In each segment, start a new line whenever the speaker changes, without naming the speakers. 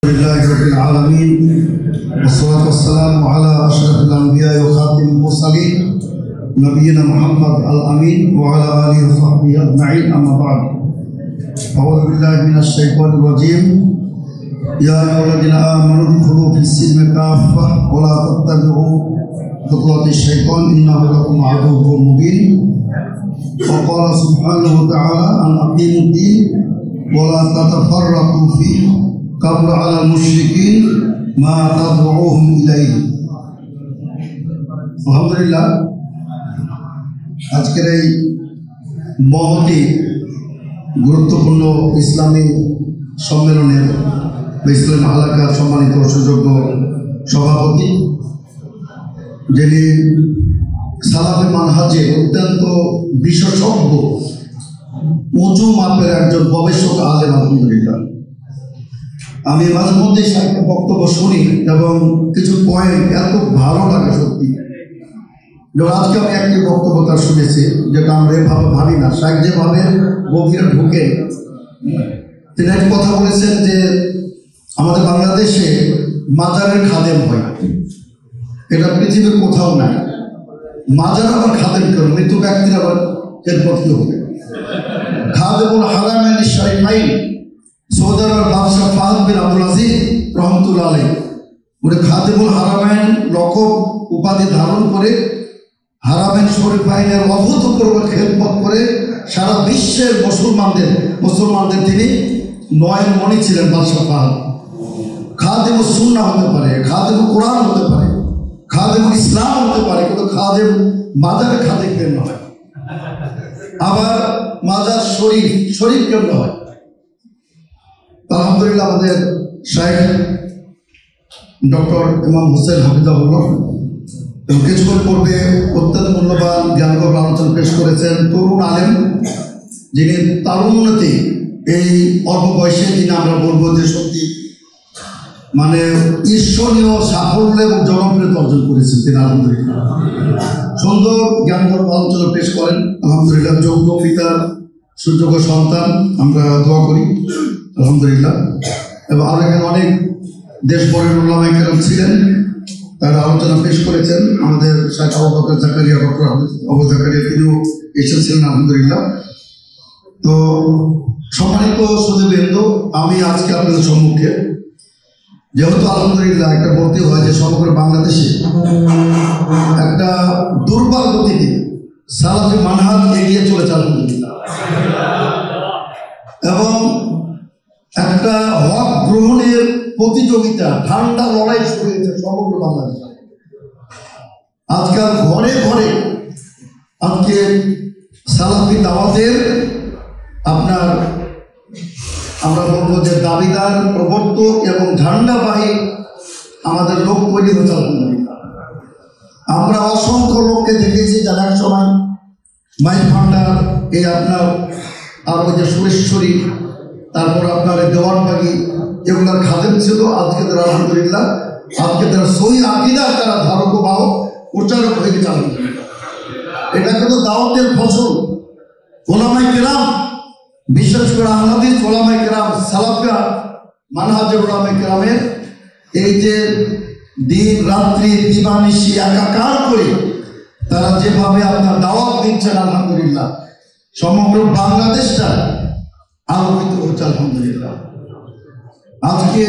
لله رب العالمين والصلاة والسلام على أشرف الأنبياء وخاتم المرسلين نبينا محمد الأمين وعلى آله وصحبه أجمعين أما بعد أعوذ بالله من الشيطان الرجيم يا أيها الذين آمنوا ادخلوا في السلم كافة ولا تتبعوا خطوات الشيطان إنه لكم عدو مبين وقال سبحانه وتعالى أن أقيموا الدين ولا تتفرقوا فيه قبل على المشركين ما تدعوهم إليه আলহামদুলিল্লাহ আজকের এই মহতি গুরুত্বপূর্ণ ইসলামী সম্মেলনের ইসলাম হালাকার সম্মানিত সুযোগ্য সভাপতি যিনি সালাফি মানহাজে অত্যন্ত বিশেষজ্ঞ উঁচু মাপের একজন গবেষক আলেম আলহামদুলিল্লাহ। আমি মাঝে মধ্যে সাহিত্য বক্তব্য শুনি এবং কিছু পয়েন্ট এত ভালো লাগে সত্যি। যেমন আজকে আমি একটি বক্তব্য তার শুনেছি যেটা আমরা এভাবে ভাবি না, সাহেব যেভাবে গভীরে ঢুকে তিনি এক কথা বলেছেন যে আমাদের বাংলাদেশে মাজারের খাদেম হয়, এটা পৃথিবীর কোথাও নাই। মাজার আবার খাদেম কেন, মৃত্যু ব্যক্তির আবার এরপর কি হবে? খাদেমুল হারামাইন শরীফাইন সৌদি আরবের বাদশাহ ফাহাদ বিন আব্দুল আজিজ রহমতুল্লাহ আলাইহি উনি খাদেমুল হারামাইন লকব উপাধি ধারণ করে হারামাইন শরীফাইনের অভূতপূর্ব খেদমত করে সারা বিশ্বের মুসলমানদের তিনি নয়নমণি ছিলেন। বাদশাহ ফাহাদ খাদেমুল সুন্নাহ হতে পারে, খাদেমুল কোরআন হতে পারে, খাদেমুল ইসলাম হতে পারে, কিন্তু খাদেম মাজারের খাদেম কেন হয়? আবার মাজার শরীফ কেন হয়? আলহামদুলিল্লাহ আমাদের শাইখ ডক্টর ইমাম হোসেন হাফিজাহুল্লাহ এবং কিছুক্ষণ পূর্বে অত্যন্ত মূল্যবান জ্ঞানগর্ভ আলোচনা পেশ করেছেন তরুণ আলেম, যিনি তারুণ্যতে এই অল্প বয়সে যিনি আমরা বলবো যে সত্যি মানে ঈশ্বরীয় সাফল্য এবং জনপ্রিয়তা অর্জন করেছেন তিনি আলহামদুলিল্লাহ। সুন্দর জ্ঞানগর্ভ আলোচনা পেশ করেন আলহামদুলিল্লাহ। যোগ্য পিতার সুযোগ্য সন্তান, আমরা দোয়া করি আলহামদুলিল্লাহ। এবং আরো এখানে অনেক দেশ বরের উলামায়ে কেরাম ছিলেন, তারা আলোচনা পেশ করেছেন। আমাদের শাইখ আবু বকর জাকারিয়া, ডক্টর আবু জাকারিয়া তিনিও এসেছিলেন আলহামদুলিল্লাহ। তো সম্মানিত সুধীবৃন্দ, আমি আজকে আপনাদের সম্মুখে যেহেতু আলহামদুলিল্লাহ একটা বলতে হয় যে সমগ্র বাংলাদেশে একটা দুর্বল গতিতে সালাফি মানহাজ এগিয়ে চলেছে আলহামদুলিল্লাহ, এবং একটা হক গ্রহণের প্রতিযোগিতা ঠান্ডা লড়াই শুরু হয়েছে সমগ্র বাংলাদেশে। আজকাল ঘরে ঘরে আজকে সালাফি দাওয়াতের আপনার আমরা বলবো যে দাবিদার, প্রবর্তক এবং ঝান্ডাবাহী আমাদের লোক তৈরি হচ্ছে আলহামদুলিল্লাহ। আমরা অসংখ্য লোককে দেখেছি যারা এক সময় মাইক ভান্ডার, এই আপনার আর ওই যে সুরেশ্বরী, তারপর আপনার দেওয়ানবাগি, এগুলার খাদেম ছিল। আজকে তারা আলহামদুলিল্লাহ আজকে তারা সহি আকিদার তারা ধারক বাহক প্রচারক হয়ে গেছে আলহামদুলিল্লাহ। এটা কিন্তু দাওয়াতের ফসল। ওলামায়ে কেরাম, বিশেষ করে আহলাদিস ওলামায়ে কেরাম, সালাফিয়া মানহাজের ওলামায়ে কেরামের এই যে দিন রাত্রি দিবানিশি একাকার করে তারা যেভাবে আপনার দাওয়াত দিচ্ছেন আলহামদুলিল্লাহ, সমগ্র বাংলাদেশটা আলোকিত হচ্ছে আলহামদুলিল্লাহ। আজকে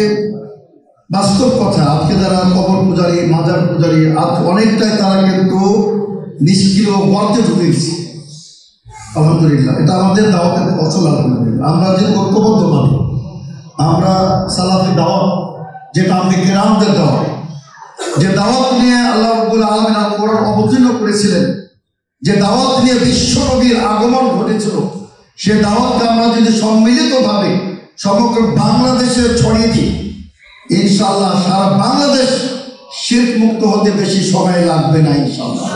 বাস্তব কথা, আজকে যারা কবর পূজারী, মাজার পূজারী, আজ অনেকটাই তারা কিন্তু নিষ্ক্রিয় গর্তে ঢুকে গেছে আলহামদুলিল্লাহ। এটা আমাদের দাওয়াতের ফসল আলহামদুলিল্লাহ। আমরা যে ঐক্যবদ্ধভাবে আমরা সালাফি দাওয়াত, যেটা আমাদের কেরামদের দাওয়াত, যে দাওয়াত নিয়ে আল্লাহ রাব্বুল আলামিন আল কোরআন অবতীর্ণ করেছিলেন, যে দাওয়াত নিয়ে বিশ্ব নবীর আগমন ঘটেছিল, সে দাওয়াতকে আমরা যদি সম্মিলিতভাবে সমগ্র বাংলাদেশে ছড়িয়ে দিই, ইনশাআল্লাহ সারা বাংলাদেশ শিরক মুক্ত হতে বেশি সময় লাগবে না ইনশাআল্লাহ।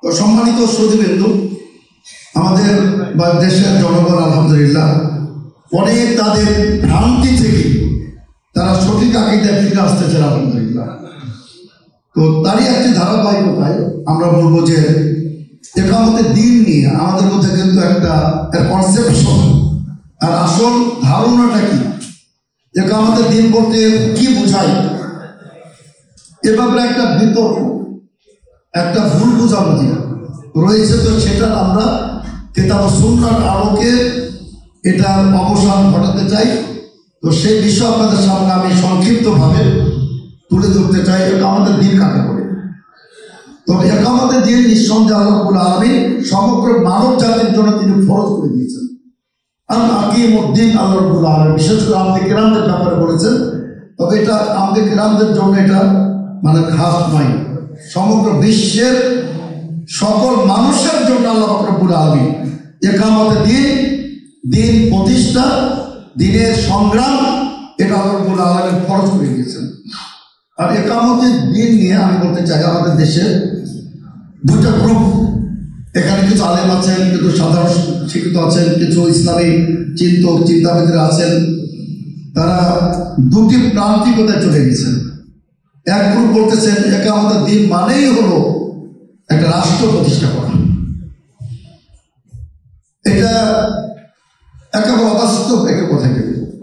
তো সম্মানিত সুধীবৃন্দু, আমাদের দেশের জনগণ আলহামদুলিল্লাহ অনেক তাদের ভ্রান্তি থেকে তারা সঠিক আকীদায় ফিরে আসতেছে আলহামদুলিল্লাহ। তো তারই একটি ধারাবাহিকতায় আমরা বলবো যে একামতের দিন নিয়ে আমাদের মধ্যে কিন্তু একটা কনসেপশন আর আসল ধারণাটা কি, ইকামতের দিন বলতে কি বোঝায়, এ ব্যাপারে একটা বিতর্ক, একটা ভুল বোঝাবুঝি রয়েছে। তো সেটা আমরা কিতাব ও সুন্নাহর আলোকে এটার অবসান ঘটাতে চাই। তো সেই বিষয় আপনাদের সামনে আমি সংক্ষিপ্তভাবে তুলে ধরতে চাই। ইকামতের দিন কাকে বলে? তবে ইকামতের দিন নিঃসন্দেহে আল্লাহ রাব্বুল আলামিন সমগ্র মানব জাতির জন্য তিনি ফরজ করে দিয়েছেন। আর আকিমুদ্দিন আল্লাহ রাব্বুল আলামিন বিশেষ করে আমদে কিরামদের ব্যাপারে বলেছেন। তবে এটা আমদে কিরামদের জন্য এটা মানে খাস নয়, সমগ্র বিশ্বের সকল মানুষের জন্য আল্লাহ রাব্বুল আলামিন ইকামতের দিন প্রতিষ্ঠা, দিনের সংগ্রাম, এটা আল্লাহ রাব্বুল আলামিন ফরজ করে দিয়েছেন। আর ইকামতের দিন নিয়ে আমি বলতে চাই, আমাদের দেশে দুটা গ্রুপ, এখানে কিছু আলেম আছেন, কিছু সাধারণ শিক্ষিত আছেন, কিছু ইসলামী চিন্তাবিদরা আছেন। তারা দুটি প্রান্তিকতায় চলে গেছেন। এক গ্রুপ বলতেছেন ইকামতের দিন মানেই হলো একটা রাষ্ট্র প্রতিষ্ঠা করা। এটা একেবারে অবাস্তব একটা কথা।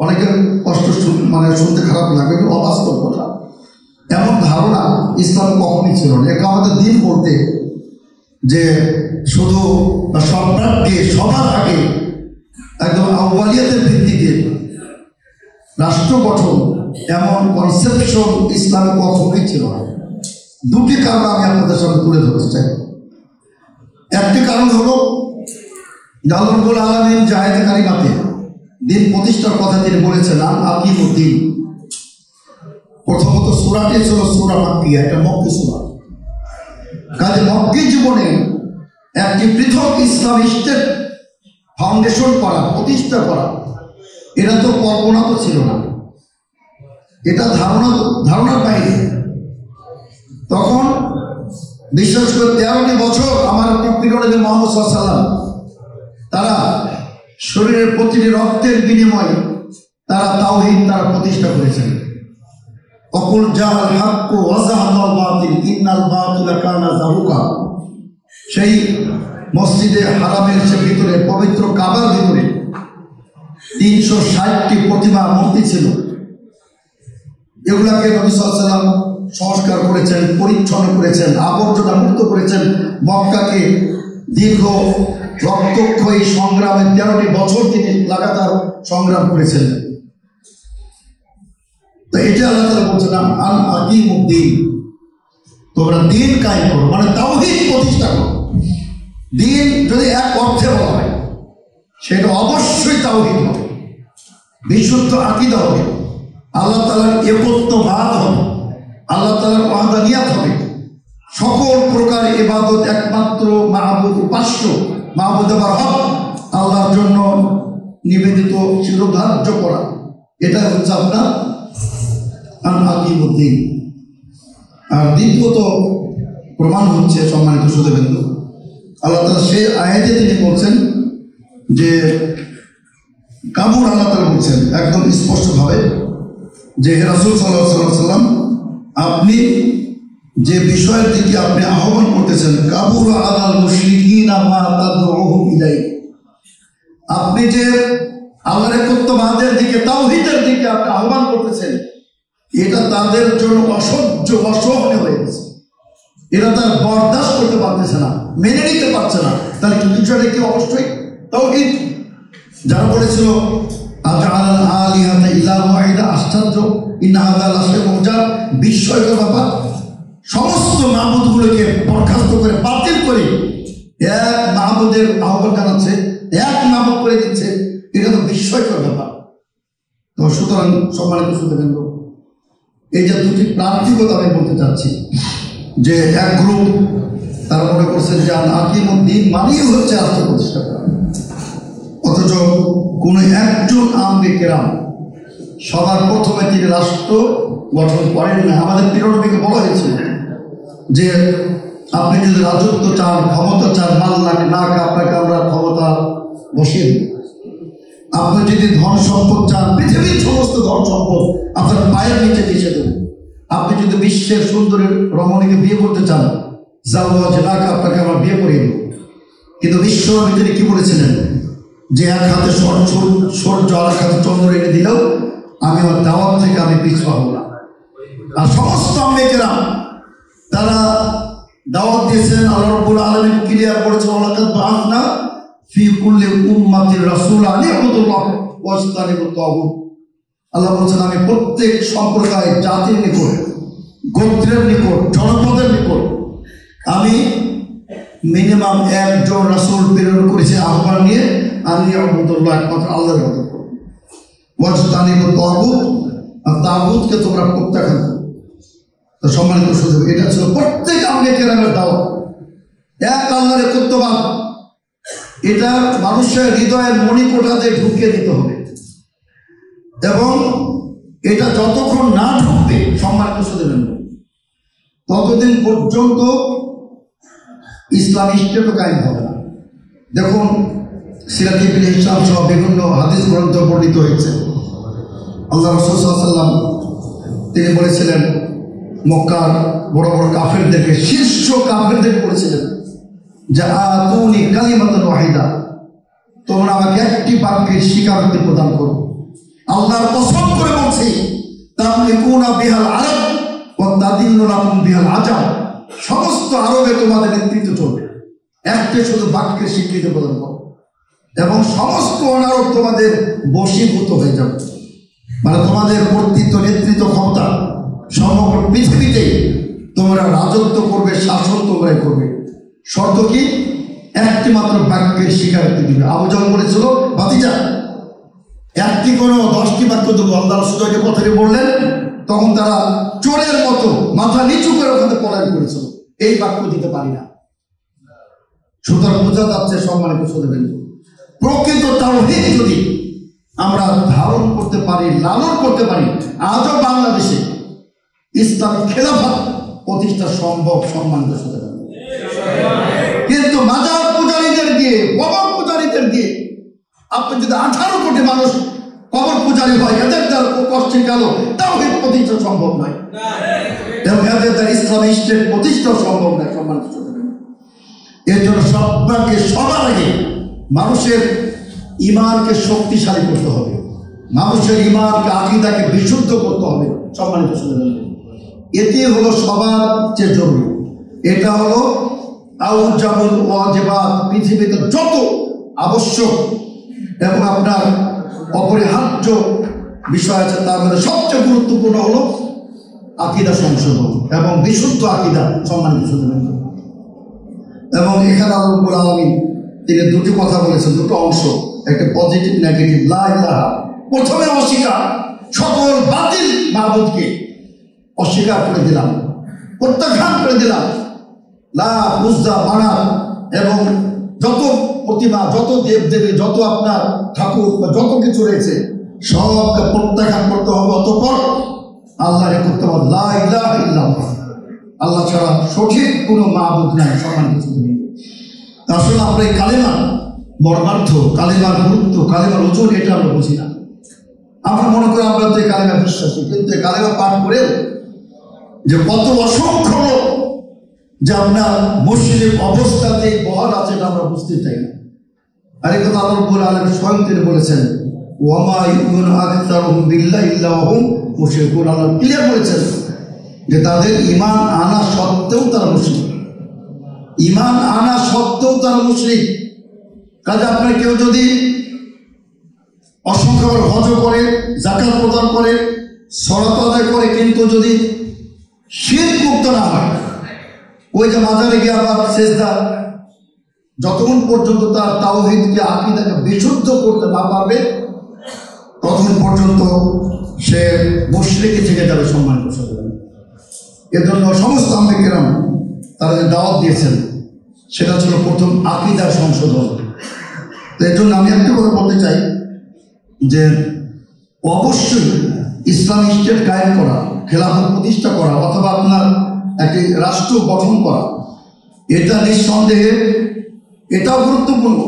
অনেকের কষ্ট মানে শুনতে খারাপ লাগবে, কিন্তু অবাস্তব কথা। এমন ধারণা ইসলামে কখনই ছিল না। ইকামতের দিন বলতে যে শুধু সম্রাটকে সবার আগে একদম আউয়ালিয়াতের ভিত্তিতে রাষ্ট্র গঠন, এমন কনসেপশন ইসলামে কখনোই ছিল না। দুটি কারণ আমি আপনাদের সামনে তুলে ধরতে চাই। একটি কারণ হলো আল্লাহ রাব্বুল আলামিন যে আয়াতে কারিমাতে দিন প্রতিষ্ঠার কথা তিনি বলেছেন, আকিমুদ্দিন। প্রথমত সূরাটি ছিল সূরা মাক্কিয়া, এটা মক্কি সূরা। কাজে মক্কি জীবনে একটি পৃথক ইসলাম স্টেট ফাউন্ডেশন করা, প্রতিষ্ঠা করা, এটা তো কল্পনা তো ছিল না, এটা ধারণার বাইরে। তখন বিশেষ করে 13টি বছর আমার প্রিয় নবী মুহাম্মদ সাল্লাল্লাহু আলাইহি ওয়াসাল্লাম তারা শরীরের প্রতিটি রক্তের বিনিময়ে তারা তাওহীদ তারা প্রতিষ্ঠা করেছেন। অকুল জাহাল হাক্কু ওয়া যাহাকাল বাতিল ইন্নাল বাতিলা কানা যাহুকা। সেই মসজিদে হারামের ভিতরে, পবিত্র কাবার ভিতরে 360টি প্রতিমা মূর্তি ছিল। এগুলাকে নবী সাল্লাল্লাহু আলাইহি ওয়াসাল্লাম সংস্কার করেছেন, পরিচ্ছন্ন করেছেন, আবর্জনা মুক্ত করেছেন। মক্কাকে দীর্ঘ রক্তক্ষয়ী সংগ্রামে 13টি বছর তিনি লাগাতার সংগ্রাম করেছেন। তো এটা আল্লাহ তাআলা বলছেন আল আকিমুদ্দিন, তোমরা দিন কায়েম করো, মানে তাওহীদ প্রতিষ্ঠা করো। দিন যদি এক অর্থে বলা হয়, সেটা অবশ্যই তাওহীদ হবে, বিশুদ্ধ আকীদা হবে, আল্লাহ তাআলার একত্ববাদ হবে, আল্লাহ তাআলার ওয়াহদানিয়াত হবে। সকল প্রকার ইবাদত একমাত্র মাহবুব উপাস্য, মাহবুদ হক আল্লাহর জন্য নিবেদিত, শিরোধার্য করা, এটা হচ্ছে আপনার আকিমুদ্দিন। আর দ্বিতীয়ত প্রমাণ হচ্ছে, সম্মানিত শ্রোতাবৃন্দ, আল্লাহ তাআলা সেই আয়াতে তিনি বলছেন যে কাবুল, আল্লাহ তাআলা বলছেন একদম স্পষ্টভাবে যে হে রাসূল সাল্লাল্লাহু আলাইহি ওয়াসাল্লাম, আপনি যে বিষয়ের দিকে আপনি আহ্বান করতেছেন, কাবুল আলাল মুশরিকিনা মা তাদউহুম ইলাই, আপনি যে আল্লাহর একত্ববাদের দিকে, তাওহীদের দিকে আপনি আহ্বান করতেছেন, এটা তাদের জন্য অসহনীয় হয়ে গেছে। এরা তার বরদাস্ত করতে পারতেছে না, মেনে নিতে পারছে না। তাহলে বিষয়টা কি? অবশ্যই তাওহীদ। যারা বলেছিল আজআল আলিহাতা ইলাহা ওয়াহিদা, আশ্চর্য, ইন্না হাযা লাশাইউন উজাব, বিস্ময়কর ব্যাপার। সমস্ত মাহবুদগুলোকে বরখাস্ত করে, বাতিল করে এক মাহবুদের আহ্বান জানাচ্ছে, এক মাহবুদ করে দিচ্ছে, এটা তো বিস্ময়কর ব্যাপার। তো সুতরাং সম্মানিত শ্রোতাবৃন্দ, এই যে দুটি প্রান্তিকতা আমি বলতে চাচ্ছি, যে এক গ্রুপ তারা মনে করছেন যে আকিমুদ্দিন মানেই হচ্ছে রাষ্ট্র প্রতিষ্ঠা করা, অথচ কোন একজন আম্বে কেরাম সবার প্রথমে তিনি রাষ্ট্র গঠন করেন না। আমাদের প্রিয় নবীকে বলা হয়েছে যে আপনি যদি রাজত্ব চান, ক্ষমতা চান, মাল লাগে না, আপনাকে আমরা ক্ষমতা বসিয়ে দিই। আপনি যদি ধন সম্পদ চান, পৃথিবীর সমস্ত ধন সম্পদ আপনার পায়ের নিচে মিশে দেবেন। আপনি যদি বিশ্বের সুন্দরী রমণীকে বিয়ে করতে চান, জাওয়াজ নাকা, আপনাকে আমরা বিয়ে করিয়ে দেব। কিন্তু বিশ্বনবী তিনি কি বলেছিলেন যে এক হাতে সূর্য আর এক হাতে চন্দ্র এনে দিলেও আমি ওর দাওয়াত থেকে আমি পিছপা হব না। আর সমস্ত আম্বেকেরা তারা দাওয়াত দিয়েছেন। আল্লাহ রাব্বুল আলামিন ক্লিয়ার করেছেন, ওয়ালাকাদ বাআসনা ফি কুল্লি উম্মাতির রাসূলা আন ইউবুদুল্লাহ ওয়াজতানিবুত তাগুত। আল্লাহ বলছেন, আমি প্রত্যেক সম্প্রদায়, জাতির নিকট, গোত্রের নিকট, জনপদের নিকট আমি মিনিমাম একজন রাসূল প্রেরণ করেছি আহ্বান নিয়ে, আন ইউবুদুল্লাহ, একমাত্র আল্লাহর ইবাদত করো, ওয়াজতানিবুত তাগুত, আর তাগুতকে তোমরা প্রত্যাখ্যান করো। তো সম্মানিত সুযোগ, এটা ছিল প্রত্যেক আম্বিয়া কেরামের দাওয়াত। এক আল্লাহর একত্ববাদ, এটা মানুষের হৃদয়ের মণিকোঠাতে ঢুকিয়ে দিতে হবে, এবং এটা যতক্ষণ না ঢুকবে সম্মানিত সুযোগ ততদিন পর্যন্ত ইসলামী স্টেটও কায়েম হবে না। দেখুন, সিরাত ইবনে হিশাম সহ বিভিন্ন হাদিস গ্রন্থ বর্ণিত হয়েছে, আল্লাহ রাসূল সাল্লাল্লাহু আলাইহি ওয়াসাল্লাম তিনি বলেছিলেন, মক্কার বড় বড় কাফেরদেরকে, শীর্ষ কাফেরদের বলেছিলেন যে আতুনি কালিমাতান ওয়াহিদা, তোমরা আমাকে একটি বাক্যের স্বীকারোক্তি প্রদান করো। আল্লাহর কসম করে বলছি, তামলিকুনা বিহাল আরব ওয়া তাদিল্লু লাকুম বিহাল আজাম, সমস্ত আরবে তোমাদের নেতৃত্ব চলবে, একটি শুধু বাক্যের স্বীকৃতি প্রদান করো, এবং সমস্ত অনারব তোমাদের বশীভূত হয়ে যাবে। মানে তোমাদের কর্তৃত্ব, নেতৃত্ব, ক্ষমতা সমগ্র পৃথিবীতে তোমরা রাজত্ব করবে, শাসন তোমরাই করবে। শর্ত কি? একটি মাত্র বাক্যের স্বীকারোক্তি দিবে। আবু জাহল বলেছিল, ভাতিজা একটি কোনো 10টি বাক্য দেবো। আল্লাহ রাসূলকে কথাটি বললেন, তখন তারা চোরের মতো মাথা নিচু করে ওখানে পলায়ন করেছিল, এই বাক্য দিতে পারি না। সুতরাং বোঝা যাচ্ছে সম্মানিত সুধীবৃন্দ, প্রকৃত তাওহীদ যদি আমরা ধারণ করতে পারি, লালন করতে পারি, আজও বাংলাদেশে ইসলামিক খেলাফত প্রতিষ্ঠা সম্ভব। সম্মানিত সুধীবৃন্দ, কিন্তু মাজার পূজারীদের দিয়ে, কবর পূজারীদের দিয়ে আপনি যদি 18 কোটি মানুষ কবর পূজারী হয়, এদের দ্বারা কষ্টে গেল তাওহীদ প্রতিষ্ঠা সম্ভব নয়, এবং এদের দ্বারা ইসলামী স্টেট প্রতিষ্ঠাও সম্ভব নয়। সম্মানিত সুধীবৃন্দ, এর জন্য সবার আগে মানুষের ঈমানকে শক্তিশালী করতে হবে, মানুষের ঈমানকে, আকীদাকে বিশুদ্ধ করতে হবে। সম্মানিত সুধীবৃন্দ, এটি হলো সবার চেয়ে জরুরি। এটা হলো আউজাবুল ওয়াজিবাত, পৃথিবীতে যত আবশ্যক এবং আপনার অপরিহার্য বিষয় আছে তার মধ্যে সবচেয়ে গুরুত্বপূর্ণ হলো আকীদা সংশোধন এবং বিশুদ্ধ আকীদা। সম্মানিত সুধীবৃন্দ, এবং এখানে আল্লাহ রাব্বুল আলামিন তিনি দুটি কথা বলেছেন, দুটো অংশ, একটা পজিটিভ, নেগেটিভ। লা ইলাহা, প্রথমে অস্বীকার, সকল বাতিল মাবুদকে অস্বীকার করে দিলাম, প্রত্যাখ্যান করে দিলাম। লাত, উজ্জা, মানাত এবং যত প্রতিমা, যত দেবদেবী, যত আপনার ঠাকুর বা যত কিছু রয়েছে সবকে প্রত্যাখ্যান করতে হবে। অতঃপর আল্লাহর একত্ববাদ, লা ইলাহা ইল্লাল্লাহ, আল্লাহ ছাড়া সঠিক কোনো মাবুদ নাই। সম্মানিত সুধীবৃন্দ, আসলে আমরা এই কালেমার মর্মার্থ, কালেমার গুরুত্ব, কালেমার ওজন এটা আমরা বুঝি না। আমরা মনে করি আমরা তো এই কালেমা বিশ্বাসী, কিন্তু এই কালেমা পাঠ করে যে কত অসংখ্য লোক যে আপনার মুশরিক অবস্থাতে বহাল আছে, এটা আমরা বুঝতে চাই না। আর এই কথা আল্লাহ রাব্বুল আলামিন স্বয়ং তিনি বলেছেন, ওয়া মা ইউমিনু আকতারুহুম বিল্লাহি ইল্লা ওয়া হুম মুশরিকুন। আল্লাহ ক্লিয়ার বলেছেন যে তাদের ঈমান আনা সত্ত্বেও তারা মুশরিক, ঈমান আনা সত্ত্বেও তারা মুশরিক। কাজে আপনার কেউ যদি অসংখ্য হজ করে, যাকাত প্রদান করে, সালাত আদায় করে, কিন্তু যদি শিরক মুক্ত না হয়, ওই যে মাজারে গিয়ে আবার সেজদা, যতক্ষণ পর্যন্ত তার তাওহীদকে, আকীদাকে বিশুদ্ধ করতে না পারবে ততক্ষণ পর্যন্ত সে মুশরিক থেকে যাবে। সম্মানিত সুধীবৃন্দ, এর জন্য সমস্ত আম্বিয়া কেরাম তারা যে দাওয়াত দিয়েছেন সেটা ছিল প্রথম আকীদার সংশোধন। তো এর জন্য আমি একটা কথা বলতে চাই যে অবশ্যই ইসলামী স্টেট কায়েম করা, খেলাফত প্রতিষ্ঠা করা, অথবা আপনার একটি রাষ্ট্র গঠন করা, এটা নিঃসন্দেহে এটাও গুরুত্বপূর্ণ,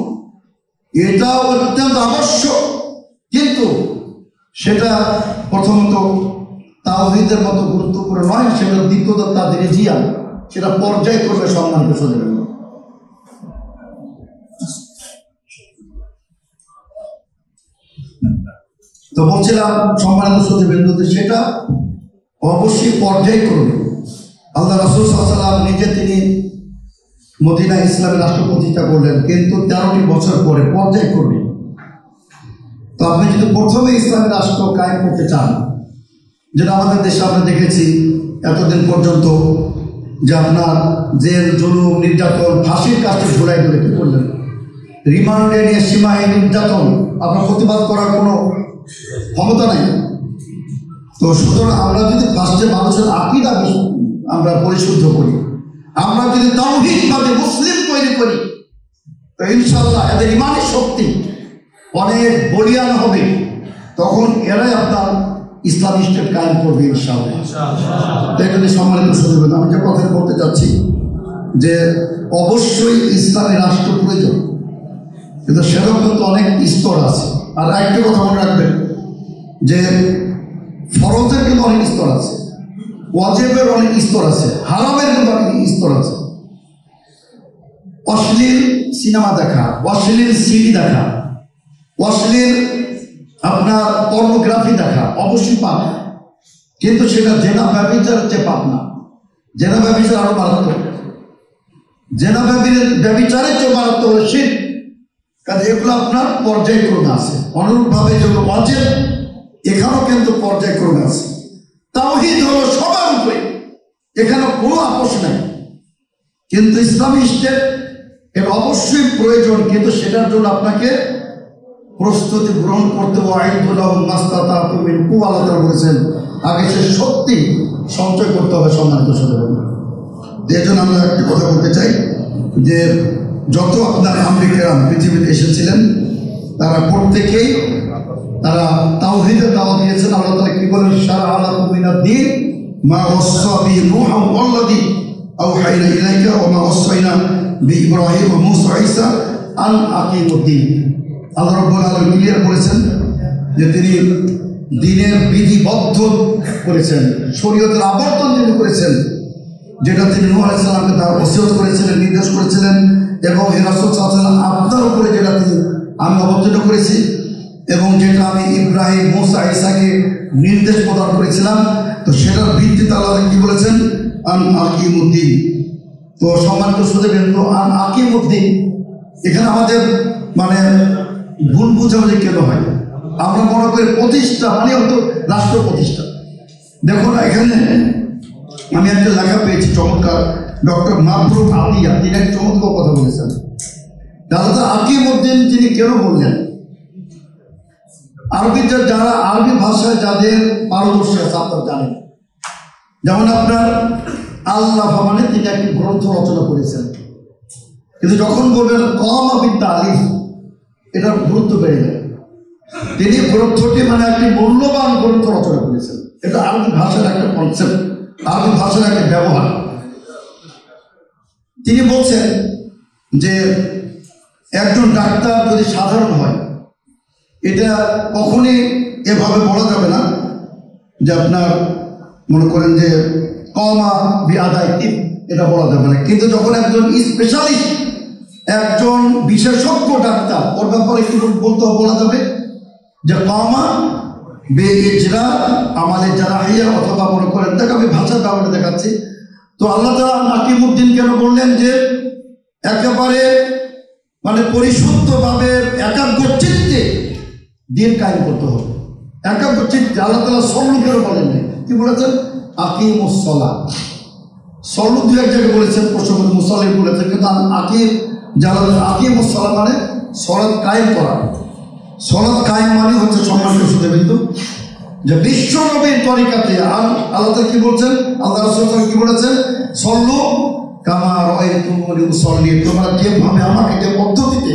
এটাও অত্যন্ত আবশ্যক। কিন্তু সেটা প্রথমত তাওহীদের মতো গুরুত্বপূর্ণ নয়, সেটা দ্বিতীয়ত তাদের জিয়া, সেটা পর্যায় করবে। সম্মানিত সুধীবৃন্দ, তো বলছিলাম সম্মানিত শ্রোতৃবৃন্দদের, সেটা অবশ্যই পর্যায়ক্রমে আল্লাহ রাসূল সাল্লাল্লাহু আলাইহি ওয়াসাল্লাম নিজে তিনি মদিনা ইসলামের রাষ্ট্র প্রতিষ্ঠা করলেন, কিন্তু 13টি বছর পরে পর্যায়ক্রমে। তো আপনি যদি প্রথমে ইসলামের রাষ্ট্র কায়েম করতে চান, যেটা আমাদের দেশে আমরা দেখেছি এতদিন পর্যন্ত, যে আপনার জেল, জুলুম, নির্যাতন, ফাঁসির কাছে ঝুলাই ধরে কি করলেন, রিমান্ডে নিয়ে সীমাহীন নির্যাতন, আপনার প্রতিবাদ করার কোনো ক্ষমতা নেই। তো সুতরাং আমরা যদি ফার্স্টে মানুষের আকীদা আমরা পরিশুদ্ধ করি, আমরা যদি তাওহীদবাদী মুসলিম তৈরি করি, তো ইনশাআল্লাহ এদের ইমানের শক্তি অনেক বলিয়ান হবে। তখন এরাই আপনার ইসলামিক স্টেট কায়েম করবে ইনশাআল্লাহ। তাই জন্য সম্মানিত শ্রোতৃবৃন্দ, আমি যে কথা বলতে চাচ্ছি যে অবশ্যই ইসলামী রাষ্ট্র প্রয়োজন, কিন্তু সেরকম কিন্তু অনেক স্তর আছে। আর একটা কথা মনে রাখবেন যে ফরজের কিন্তু অনেক স্তর আছে, ওয়াজিবের অনেক স্তর আছে, হারামের কিন্তু অনেক স্তর আছে। অশ্লীল সিনেমা দেখা, অশ্লীল সিডি দেখা, অশ্লীল আপনার পর্নোগ্রাফি দেখা অবশ্যই পাপ, কিন্তু সেটা জেনা ব্যভিচারের চেয়ে পাপ না। জেনা ব্যভিচার আরো মারাত্মক, জেনা ব্যভিচারের চেয়ে মারাত্মক হলো শিরক। কাজে এগুলো আপনার পর্যায়ক্রমে আছে। অনুরূপভাবে যেগুলো ওয়াজিব, এখানেও কিন্তু পর্যায়ক্রমে আছে। তাওহীদ হলো সবার উপরে, এখানে কোনো আপোষ নাই। কিন্তু ইসলামী স্টেট এর অবশ্যই প্রয়োজন, কিন্তু সেটার জন্য আপনাকে প্রস্তুতি গ্রহণ করতে বলেছেন। আগে সে শক্তি সঞ্চয় করতে হবে। সম্মানিত শ্রোতাবৃন্দ, এর জন্য আমরা একটা কথা বলতে চাই যে যত আপনার আম্বিকেরাম পৃথিবীতে এসেছিলেন, তারা প্রত্যেকেই তারা তাওহীদের দাওয়াত দিয়েছেন। আল্লাহ তাআলা কি বলেন, শারা'a লাকুম মিনাদ-দীন মা ওয়াসসা বিহি নূহা ওয়াল্লাযী আওহাইনা ইলাইকা ওয়া মা ওয়াসাইনা বিইব্রাহিম ওয়া মূসা ওয়া ঈসা আন আকিমুদ-দীন। আল্লাহ রাব্বুল আলামিন ক্লিয়ার বলেছেন যে তিনি দ্বীনের বিধিবদ্ধ করেছেন, শরীয়তের আবর্তন তিনি করেছেন, যেটা তিনি নূহ আলাইহিস সালামকে তার ওসিয়ত করেছিলেন, নির্দেশ করেছিলেন, এবং হে রাসূল সাল্লাল্লাহু আলাইহি ওয়াসাল্লাম আপনার উপরে যেটা আমি অবতীর্ণ করেছি, এবং যেটা আমি ইব্রাহিম, মূসা, ঈসাকে নির্দেশ প্রদান করেছিলাম, তো সেটার ভিত্তিতে আল্লাহ কি বলেছেন, আন আকিমুদ্দিন। তো সম্মানিত শ্রোতাবৃন্দ, আন আকিমুদ্দিন এখানে আমাদের মানে ভুল বুঝাবুঝি কেন হয়? আমরা মনে করি প্রতিষ্ঠা মানে হয়তো রাষ্ট্র প্রতিষ্ঠা। দেখুন এখানে আমি একটা লেখা পেয়েছি চমৎকার, ডক্টর মাবরুক আতিয়া, তিনি এক চমৎকার কথা বলেছেন। দাদা আকিমুদ্দিন তিনি কেন বললেন? আরবিতে যারা আরবি ভাষায় যাদের পারদর্শী আছে আপনারা জানেন, যেমন আপনার আল্লাহ মানে তিনি একটি গ্রন্থ রচনা করেছেন, কিন্তু যখন বলবেন কওমা বিত-তালিফ, এটার গুরুত্ব বেড়ে যায়। তিনি গ্রন্থটি মানে একটি মূল্যবান গ্রন্থ রচনা করেছেন। এটা আরবি ভাষার একটা কনসেপ্ট, আরবি ভাষার একটা ব্যবহার। তিনি বলছেন যে একজন ডাক্তার যদি সাধারণ হয়, এটা কখনই এভাবে বলা যাবে না যে আপনার মনে করেন যে কওমা বিআদাই তিব, এটা বলা যাবে না। কিন্তু যখন একজন স্পেশালিস্ট, একজন বিশেষজ্ঞ ডাক্তার, ওর ব্যাপারে কি বলতে বলা যাবে যে কওমা বে ইজরা আমাদের জারাহিয়া, অথবা মনে করেন দেখ আমি ভাষার ব্যাপারে দেখাচ্ছি। তো আল্লাহ তাআলা আকিমুদ্দিন কেন বললেন যে একেবারে মানে পরিশুদ্ধভাবে একাগ্র চিত্তে দিন কায়েম করতে হবে, একাগ্র চিত্তে। আল্লাহ তাআলা সল্লু কেন বলেন নাই, কি বলেছেন? আকিমুস সালাত। সল্লু দু এক জায়গায় বলেছেন, প্রসঙ্গ মুসাল্লি বলেছেন, কিন্তু আকিমুস সালাত মানে সালাত কায়েম করা। সালাত কায়েম মানে হচ্ছে সম্মানিত শ্রোতাবৃন্দ যে বিশ্ব নবীর তরিকাতে আল্লাহ তাআলা কি বলছেন, আল্লাহ রাসূল কি বলেছেন, সল্লু কামা রাআইতুমুনি উসাল্লি, তোমরা যেভাবে আমাকে যে পদ্ধতিতে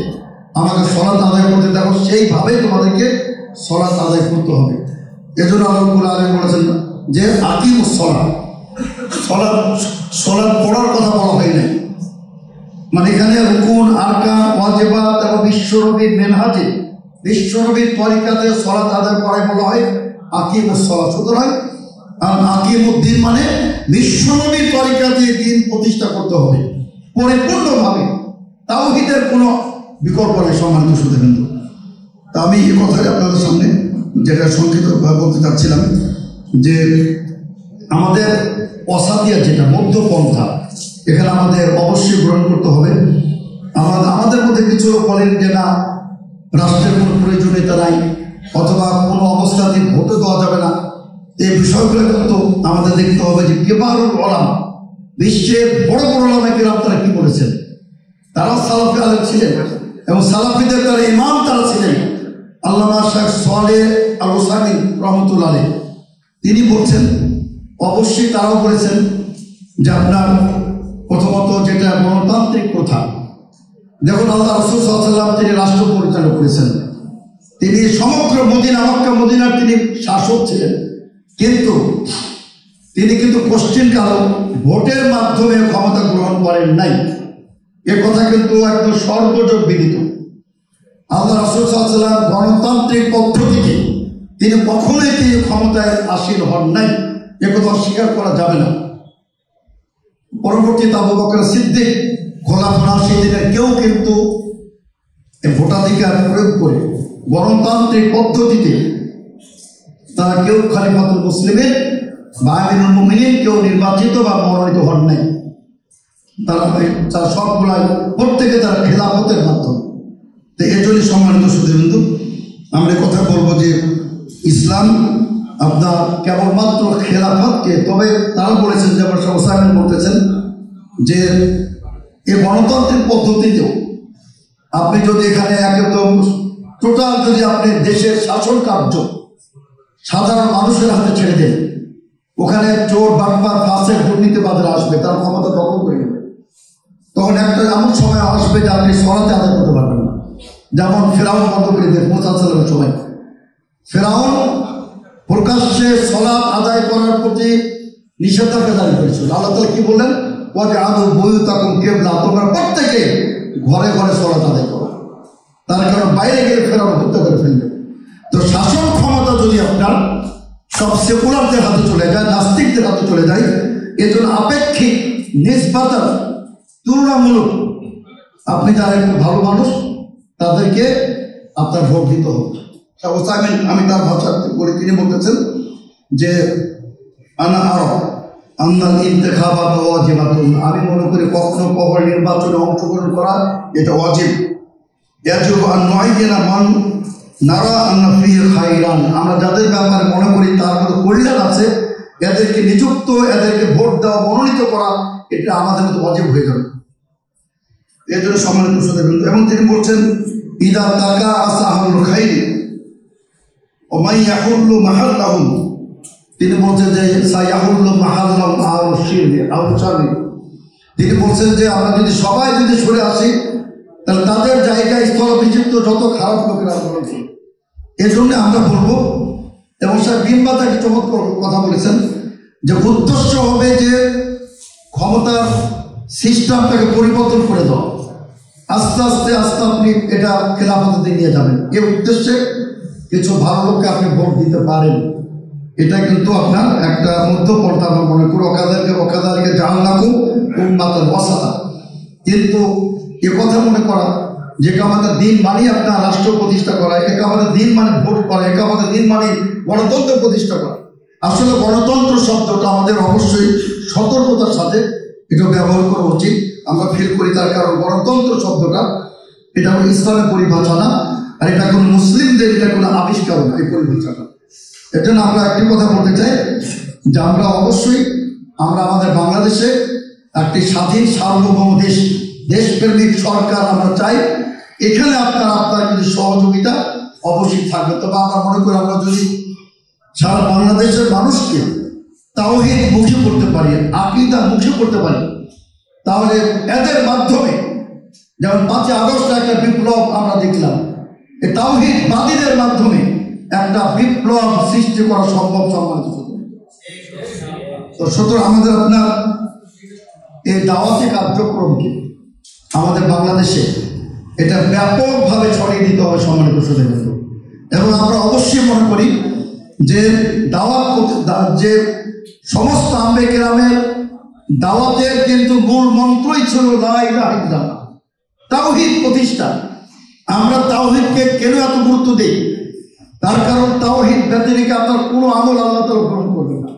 আমাকে সালাত আদায় করতে দেখো সেইভাবেই তোমাদেরকে সালাত আদায় করতে হবে। এজন্য আল্লাহ রাব্বুল আলামিন বলেছেন যে আকিমুস সালাত, সালাত পড়ার কথা বলা হয় নাই। মানে এখানে রুকুন, আরকান, ওয়াজিবাত এবং বিশ্বনবীর মেনহাজে, বিশ্বনবীর তরিকাতে সালাত আদায় করাই বলা হয় আকিমুস সালাত। সুতরাং আকিমুদ্দিন মানে বিশ্বনবীর তরিকাতে দিন প্রতিষ্ঠা করতে হবে পরিপূর্ণভাবে, তাওহীদের কোনো বিকল্প নেই। সম্মানিত শ্রোতাবৃন্দ, তা আমি এই কথাটা আপনাদের সামনে যেটা সংক্ষিপ্ত বলতে চাচ্ছিলাম যে আমাদের অসাতিয়া যেটা মধ্যপন্থা এখানে আমাদের অবশ্যই গ্রহণ করতে হবে। আমাদের মধ্যে কিছু লোক বলেন যে না, রাষ্ট্রের কোনো প্রয়োজনীয়তা নাই অথবা কোনো অবস্থাতে ভোটও দেওয়া যাবে না। এই বিষয়গুলো কিন্তু আমাদের দেখতে হবে যে কিবারুল উলামা, বিশ্বের বড় বড় উলামা কিরাম তারা কি বলেছেন। তারা সালাফি আলেম ছিলেন এবং সালাফিদের তারা ইমাম তারা ছিলেন। আল্লামা শাইখ সালেহ আল উসাইমিন রহমাতুল্লাহ আলাইহি তিনি বলছেন, অবশ্যই তারাও বলেছেন যে আপনার প্রথমত যেটা গণতান্ত্রিক প্রথা, যখন আল্লাহ রাসূল সাল্লাল্লাহু আলাইহি ওয়াসাল্লাম তিনি রাষ্ট্র পরিচালনা করেছেন, তিনি সমগ্র মদিনা মক্কা মদিনার তিনি শাসক ছিলেন, কিন্তু তিনি কোশ্চিন কারণ ভোটের মাধ্যমে ক্ষমতা গ্রহণ করেন নাই। এ কথা কিন্তু একদম সর্বজন বিদিত। আল্লাহ রাসূল সাল্লাল্লাহু আলাইহি ওয়াসাল্লাম গণতান্ত্রিক পদ্ধতিতে তিনি কখনোই তিনি ক্ষমতায় আসীন হন নাই, এ কথা অস্বীকার করা যাবে না। পরবর্তীতে আবু বকর সিদ্দিক খোলাফা রাশিদিনের কেউ কিন্তু ভোটাধিকার প্রয়োগ করে গণতান্ত্রিক পদ্ধতিতে তারা কেউ খলিফাতুল মুসলিমের বা আমিরুল মুমিনিন কেউ নির্বাচিত বা মনোনীত হন নাই। তারা সবগুলাই প্রত্যেকে তারা খেলাফতের মাধ্যমে। তো এর জন্য সম্মানিত সুধীবৃন্দু, আমরা কথা বলবো যে ইসলাম আপনার কেবলমাত্র খেলাফতকে, তবে তারা বলেছেন যে আমার শাইখ বলতেছেন যে এই গণতান্ত্রিক পদ্ধতিতেও আপনি যদি এখানে একদম টোটাল যদি আপনি দেশের শাসন কার্য সাধারণ মানুষের হাতে ছেড়ে দেন, ওখানে চোর বাটপার ফাঁসের দুর্নীতিবাদরা আসবে, তার ক্ষমতা দখল করে নেবে। তখন একটা এমন সময় আসবে যে আপনি সরাতে আদায় করতে পারবেন না। যেমন ফেরাউন বন্ধ করে দেন মুসা সাল্লামের সময়। ফেরাউন প্রকাশ্যে সলাত আদায় করার প্রতি নিষেধাজ্ঞা জারি করেছিল। আল্লাহ তাআলা কি বললেন, ওয়াজআলু বুয়ুতাকুম কিবলা, তোমরা প্রত্যেকে ঘরে ঘরে সলাত আদায় করো। তার কারণ বাইরে গেলে ফেরাউন হত্যা করে ফেলবে। তো শাসন ক্ষমতা যদি আপনার সব সেকুলারদের হাতে চলে যায়, নাস্তিকদের হাতে চলে যায়, এজন্য আপেক্ষিক নিসবাতান তুলনামূলক আপনি যারা একটু ভালো মানুষ তাদেরকে আপনার ভোট দিতে হবে। আমি তার ভাষা বলে তিনি বলতেছেন যে আমি মনে করি কখনো কখনো নির্বাচনে অংশগ্রহণ করা এটা ওয়াজিব। আমরা যাদের ব্যাপারে মনে করি তার মধ্যে কল্যাণ আছে, এদেরকে নিযুক্ত, এদেরকে ভোট দেওয়া, মনোনীত করা, এটা আমাদের মধ্যে ওয়াজিব হয়ে যাবে। এর জন্য সম্মানিত সুধীবৃন্দ, এবং তিনি বলছেন ইদা তাকা আসাহুল খাইরি ও মাই ইয়াহুল্লু মাহাল্লাহুম, তিনি বলছেন যে সায়াহুল্লু মাহাল্লাহুম আও শিরকি আও শারকি। তিনি বলছেন যে আমরা যদি সবাই যদি সরে আসি তাহলে তাদের জায়গায় স্থলাভিষিক্ত যত খারাপ লোকেরা রয়েছে। এই জন্য আমরা বলবো, এবং স্যার বিম্বা তাকে চমৎকার কথা বলেছেন যে উদ্দেশ্য হবে যে ক্ষমতার সিস্টেমটাকে পরিবর্তন করে দাও, আস্তে আস্তে আপনি এটা খেলাফতে নিয়ে যাবেন। এই উদ্দেশ্যে কিছু ভালো লোককে আপনি ভোট দিতে পারেন। এটা কিন্তু আপনার একটা মধ্যপন্থা আমরা মনে করি। ওকাদারকে জাআলনাকুম উম্মাতান ওয়াসাতা। কিন্তু এ কথা মনে করা যে আমাদের দিন মানে আপনার রাষ্ট্র প্রতিষ্ঠা করা, একে আমাদের দিন মানে ভোট করা, একে আমাদের দিন মানে গণতন্ত্র প্রতিষ্ঠা করা। আসলে গণতন্ত্র শব্দটা আমাদের অবশ্যই সতর্কতার সাথে এটা ব্যবহার করা উচিত। আমরা ফিল করি তার কারণ গণতন্ত্র শব্দটা এটা কোনো ইসলামের পরিভাষা না, আর এটা কোনো মুসলিমদের এটা কোনো আবিষ্কার না, এই পরিভাষাটা। এর জন্য আমরা একটি কথা বলতে চাই যে আমরা অবশ্যই আমরা আমাদের বাংলাদেশে একটি স্বাধীন সার্বভৌম দেশপ্রেমিক সরকার আমরা চাই। এখানে আপনার কিন্তু সহযোগিতা অবশ্যই থাকবে। তবে আমরা মনে করি আমরা যদি সারা বাংলাদেশের মানুষকে তাওহীদ মুখী করতে পারি, আকীদা মুখী করতে পারি, তাহলে এদের মাধ্যমে যেমন 5ই আগস্ট একটা বিপ্লব আমরা দেখলাম, এই তাওহীদবাদীদের মাধ্যমে একটা বিপ্লব সৃষ্টি করা সম্ভব। সম্মানিত তো সুতরাং আমাদের আপনার এই দাওয়াতি কার্যক্রমকে আমাদের বাংলাদেশে এটা ব্যাপকভাবে ছড়িয়ে দিতে হবে সম্মানিত সুধীবৃন্দ। এবং আমরা অবশ্যই মনে করি যে যে সমস্ত আম্বে কেরামের দাওয়াতের কিন্তু মূল মন্ত্রই ছিল লা ইলাহা ইল্লাল্লাহ, তাওহীদ প্রতিষ্ঠা। আমরা তাওহীদকে কেন এত গুরুত্ব দিই? তার কারণ তাওহীদ ব্যতিরেকে আপনার কোনো আমল আল্লাহ তাআলা গ্রহণ করবেন না।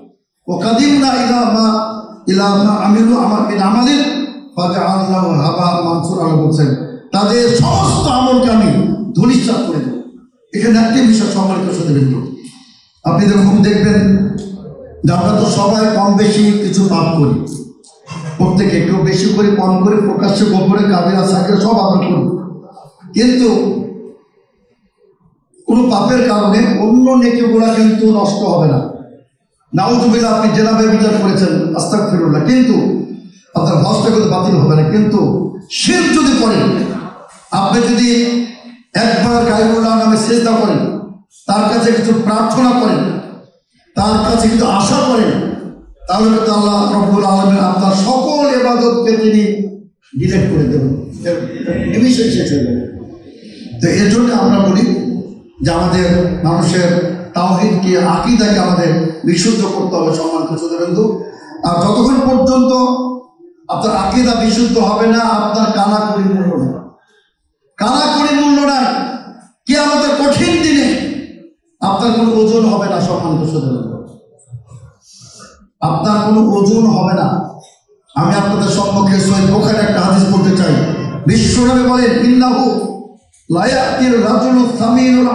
ও কাদিমনা ইলা মা আমিলু আমালিন ফাজআলনাহু হাবা'আন মানসুরা বলছেন তাদের সমস্ত আমলকে আমি ধূলিসাৎ করে দেব। এখানে একটি বিষয় সম্মানিত সুধীবৃন্দ, আপনি যখন দেখবেন যে আমরা তো সবাই কম বেশি কিছু পাপ করি, প্রত্যেকে কেউ বেশি করে কম করে প্রকাশ্যে গোপনে কাবিরা সাকিরা সব আমরা করি, কিন্তু কোনো পাপের কারণে অন্য নেকিগুলা কিন্তু নষ্ট হবে না। নাউযুবিল্লাহ, আপনি জেনাবে বিচার করেছেন আস্তাগফিরুল্লাহ, কিন্তু আপনার হজটা কিন্তু বাতিল হবে না। কিন্তু শিরক যদি করেন, আপনি যদি একবার গায়রুল্লাহ নামে সিজদা করেন, তার কাছে কিছু প্রার্থনা করেন, তার কাছে কিছু আশা করেন, তাহলে কিন্তু আল্লাহ রব্বুল আলামিন আপনার সকল ইবাদতকে তিনি ডিলিট করে দেবেন, নিমিষে শেষ হয়ে যাবে। তো এর জন্য আমরা বলি যে আমাদের মানুষের তাওহীদকে, আকীদাকে আমাদের বিশুদ্ধ করতে হবে সম্মানিত সুধীবৃন্দু। আর যতক্ষণ পর্যন্ত আপনার আকীদা বিশুদ্ধ হবে না, আপনার কানাকড়ি মূল্য নেই, কানাকড়ি মূল্য নাই। কিয়ামতের কঠিন দিনে আপনার কোনো ওজন হবে না সম্মানিত সুধীবৃন্দু, আপনার কোনো ওজন হবে না। আমি আপনাদের সম্মুখে সহিহ বুখারীর একটা হাদিস বলতে চাই। বিশ্বনবী বলেন, ইন্নাহু লা ইয়াতির রাজুলু সামিনুল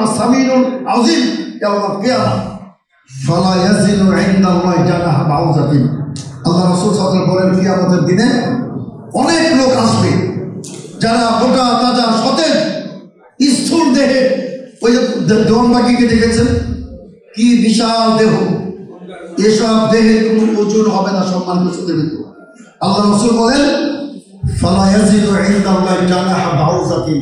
আযীম ইয়াওমাল কিয়ামাহ ফালা ইয়াজিনু ইনদাল্লাহি জানাহা বাউযাতিন। আল্লাহ রাসূল সাল্লাল্লাহু আলাইহি ওয়াসাল্লাম বলেন, কিয়ামতের দিনে অনেক লোক আসবে যারা গোটা তাজা সতেজ স্থূল দেহে, ওই যে দেওয়ানবাগিকে দেখেছেন কি বিশাল দেহ, এসব দেহের কোনো ওজন হবে না সম্মানিত সুধীবৃন্দু। আল্লাহ রাসূল বলেন, ফালা ইয়াজিনু ইনদাল্লাহি জানাহা বাউযাতিন,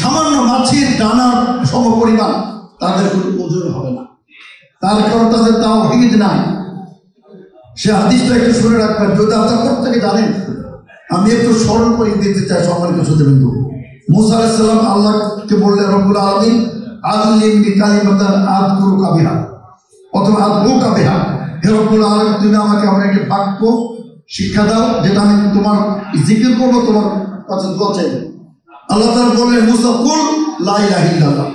সামান্য মাছির ডানার সমপরিমাণ তাদের কোনো ওজন হবে না। তার কারণ তাদের তাওহীদ নাই। সে হাদিসটা একটু শুনে রাখবেন, যদি আপনার প্রত্যেকে জানেন। আমি একটু স্মরণ করে দিতে চাই সম্মানিত সুধীবৃন্দু। মূসা আলাইহিস সালাম আল্লাহকে বললেন, রব্বুল আলামিন আল্লিমনি কালিমাতান আযকুরুকা বিহা অথবা আযকুরুকা বিহা, হে রব্বুল আলামিন তুমি আমাকে এমন একটি বাক্য শিক্ষা দাও যেটা আমি তোমার জিকির করবো, তোমার কাছে দোয়া চাইবো। আল্লাহ তাআলা বললেন, মূসা কুল লা ইলাহা ইল্লাল্লাহ,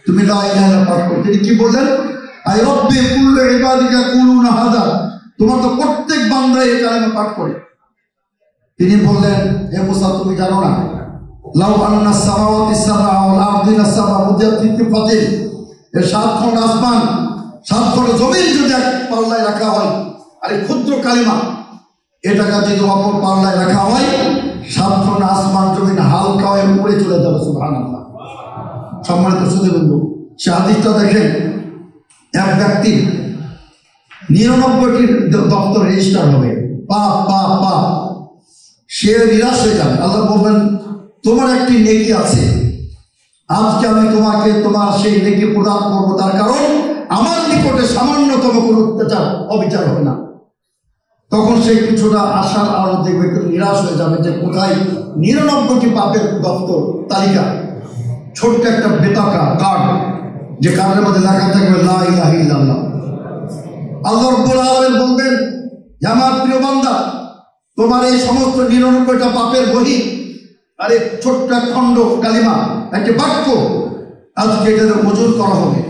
তুমি লা ইলাহা ইল্লাল্লাহ পাঠ করো। তিনি কি বললেন, আই রব্বি কুল্লু ইবাদিকা কুলুনা হাযা, তোমার তো প্রত্যেক বান্দা এই কালেমা পাঠ করে। তিনি বললেন, হে মূসা তুমি জানো না, লাউ আন্নাস সামাওয়াতি সাবআ ওয়াল আরদিনা সাবআ মুদিয়াত ফি কিফাতিন, এই সাত খণ্ড আসমান, সাত খণ্ড জমিন যদি এক পাল্লায় রাখা হয়, আর এই ক্ষুদ্র কালিমা এটাকে যদি অপর পাল্লায় রাখা হয়, সাত খণ্ড আসমান জমিন হালকা হয়ে উড়ে চলে যাবে। সুবহানাল্লাহ। সম্মানিত সুধীবৃন্দু, সে হাদিসটা দেখেন, এক ব্যক্তির 99টি দপ্তর রেজিস্টার হবে, পাপ পাপ পাপ, সে নিরাশ হয়ে যাবে। আল্লাহ বলবেন, তোমার একটি নেকি আছে, আজকে আমি তোমাকে তোমার সেই নেকি প্রদান করবো, তার কারণ আমার নিকটে সামান্যতম কোনো অত্যাচার অবিচার হবে না। তখন সে কিছুটা আশার আলো দেখবে, একটু নিরাশ হয়ে যাবে যে কোথায় 99টি পাপের দপ্তর তালিকা, ছোট্ট একটা বেতাকা কার্ড, যে কার্ডের মধ্যে লেখা থাকবে লা ইলাহা ইল্লাল্লাহ। আল্লাহ রাব্বুল আলামিন বলবেন, আমার প্রিয় বান্দা, তোমার এই সমস্ত 99টা পাপের বহি আর এই ছোট্ট খণ্ড কালিমা, একটি বাক্য, আজকে এটাতে ওজন করা হবে।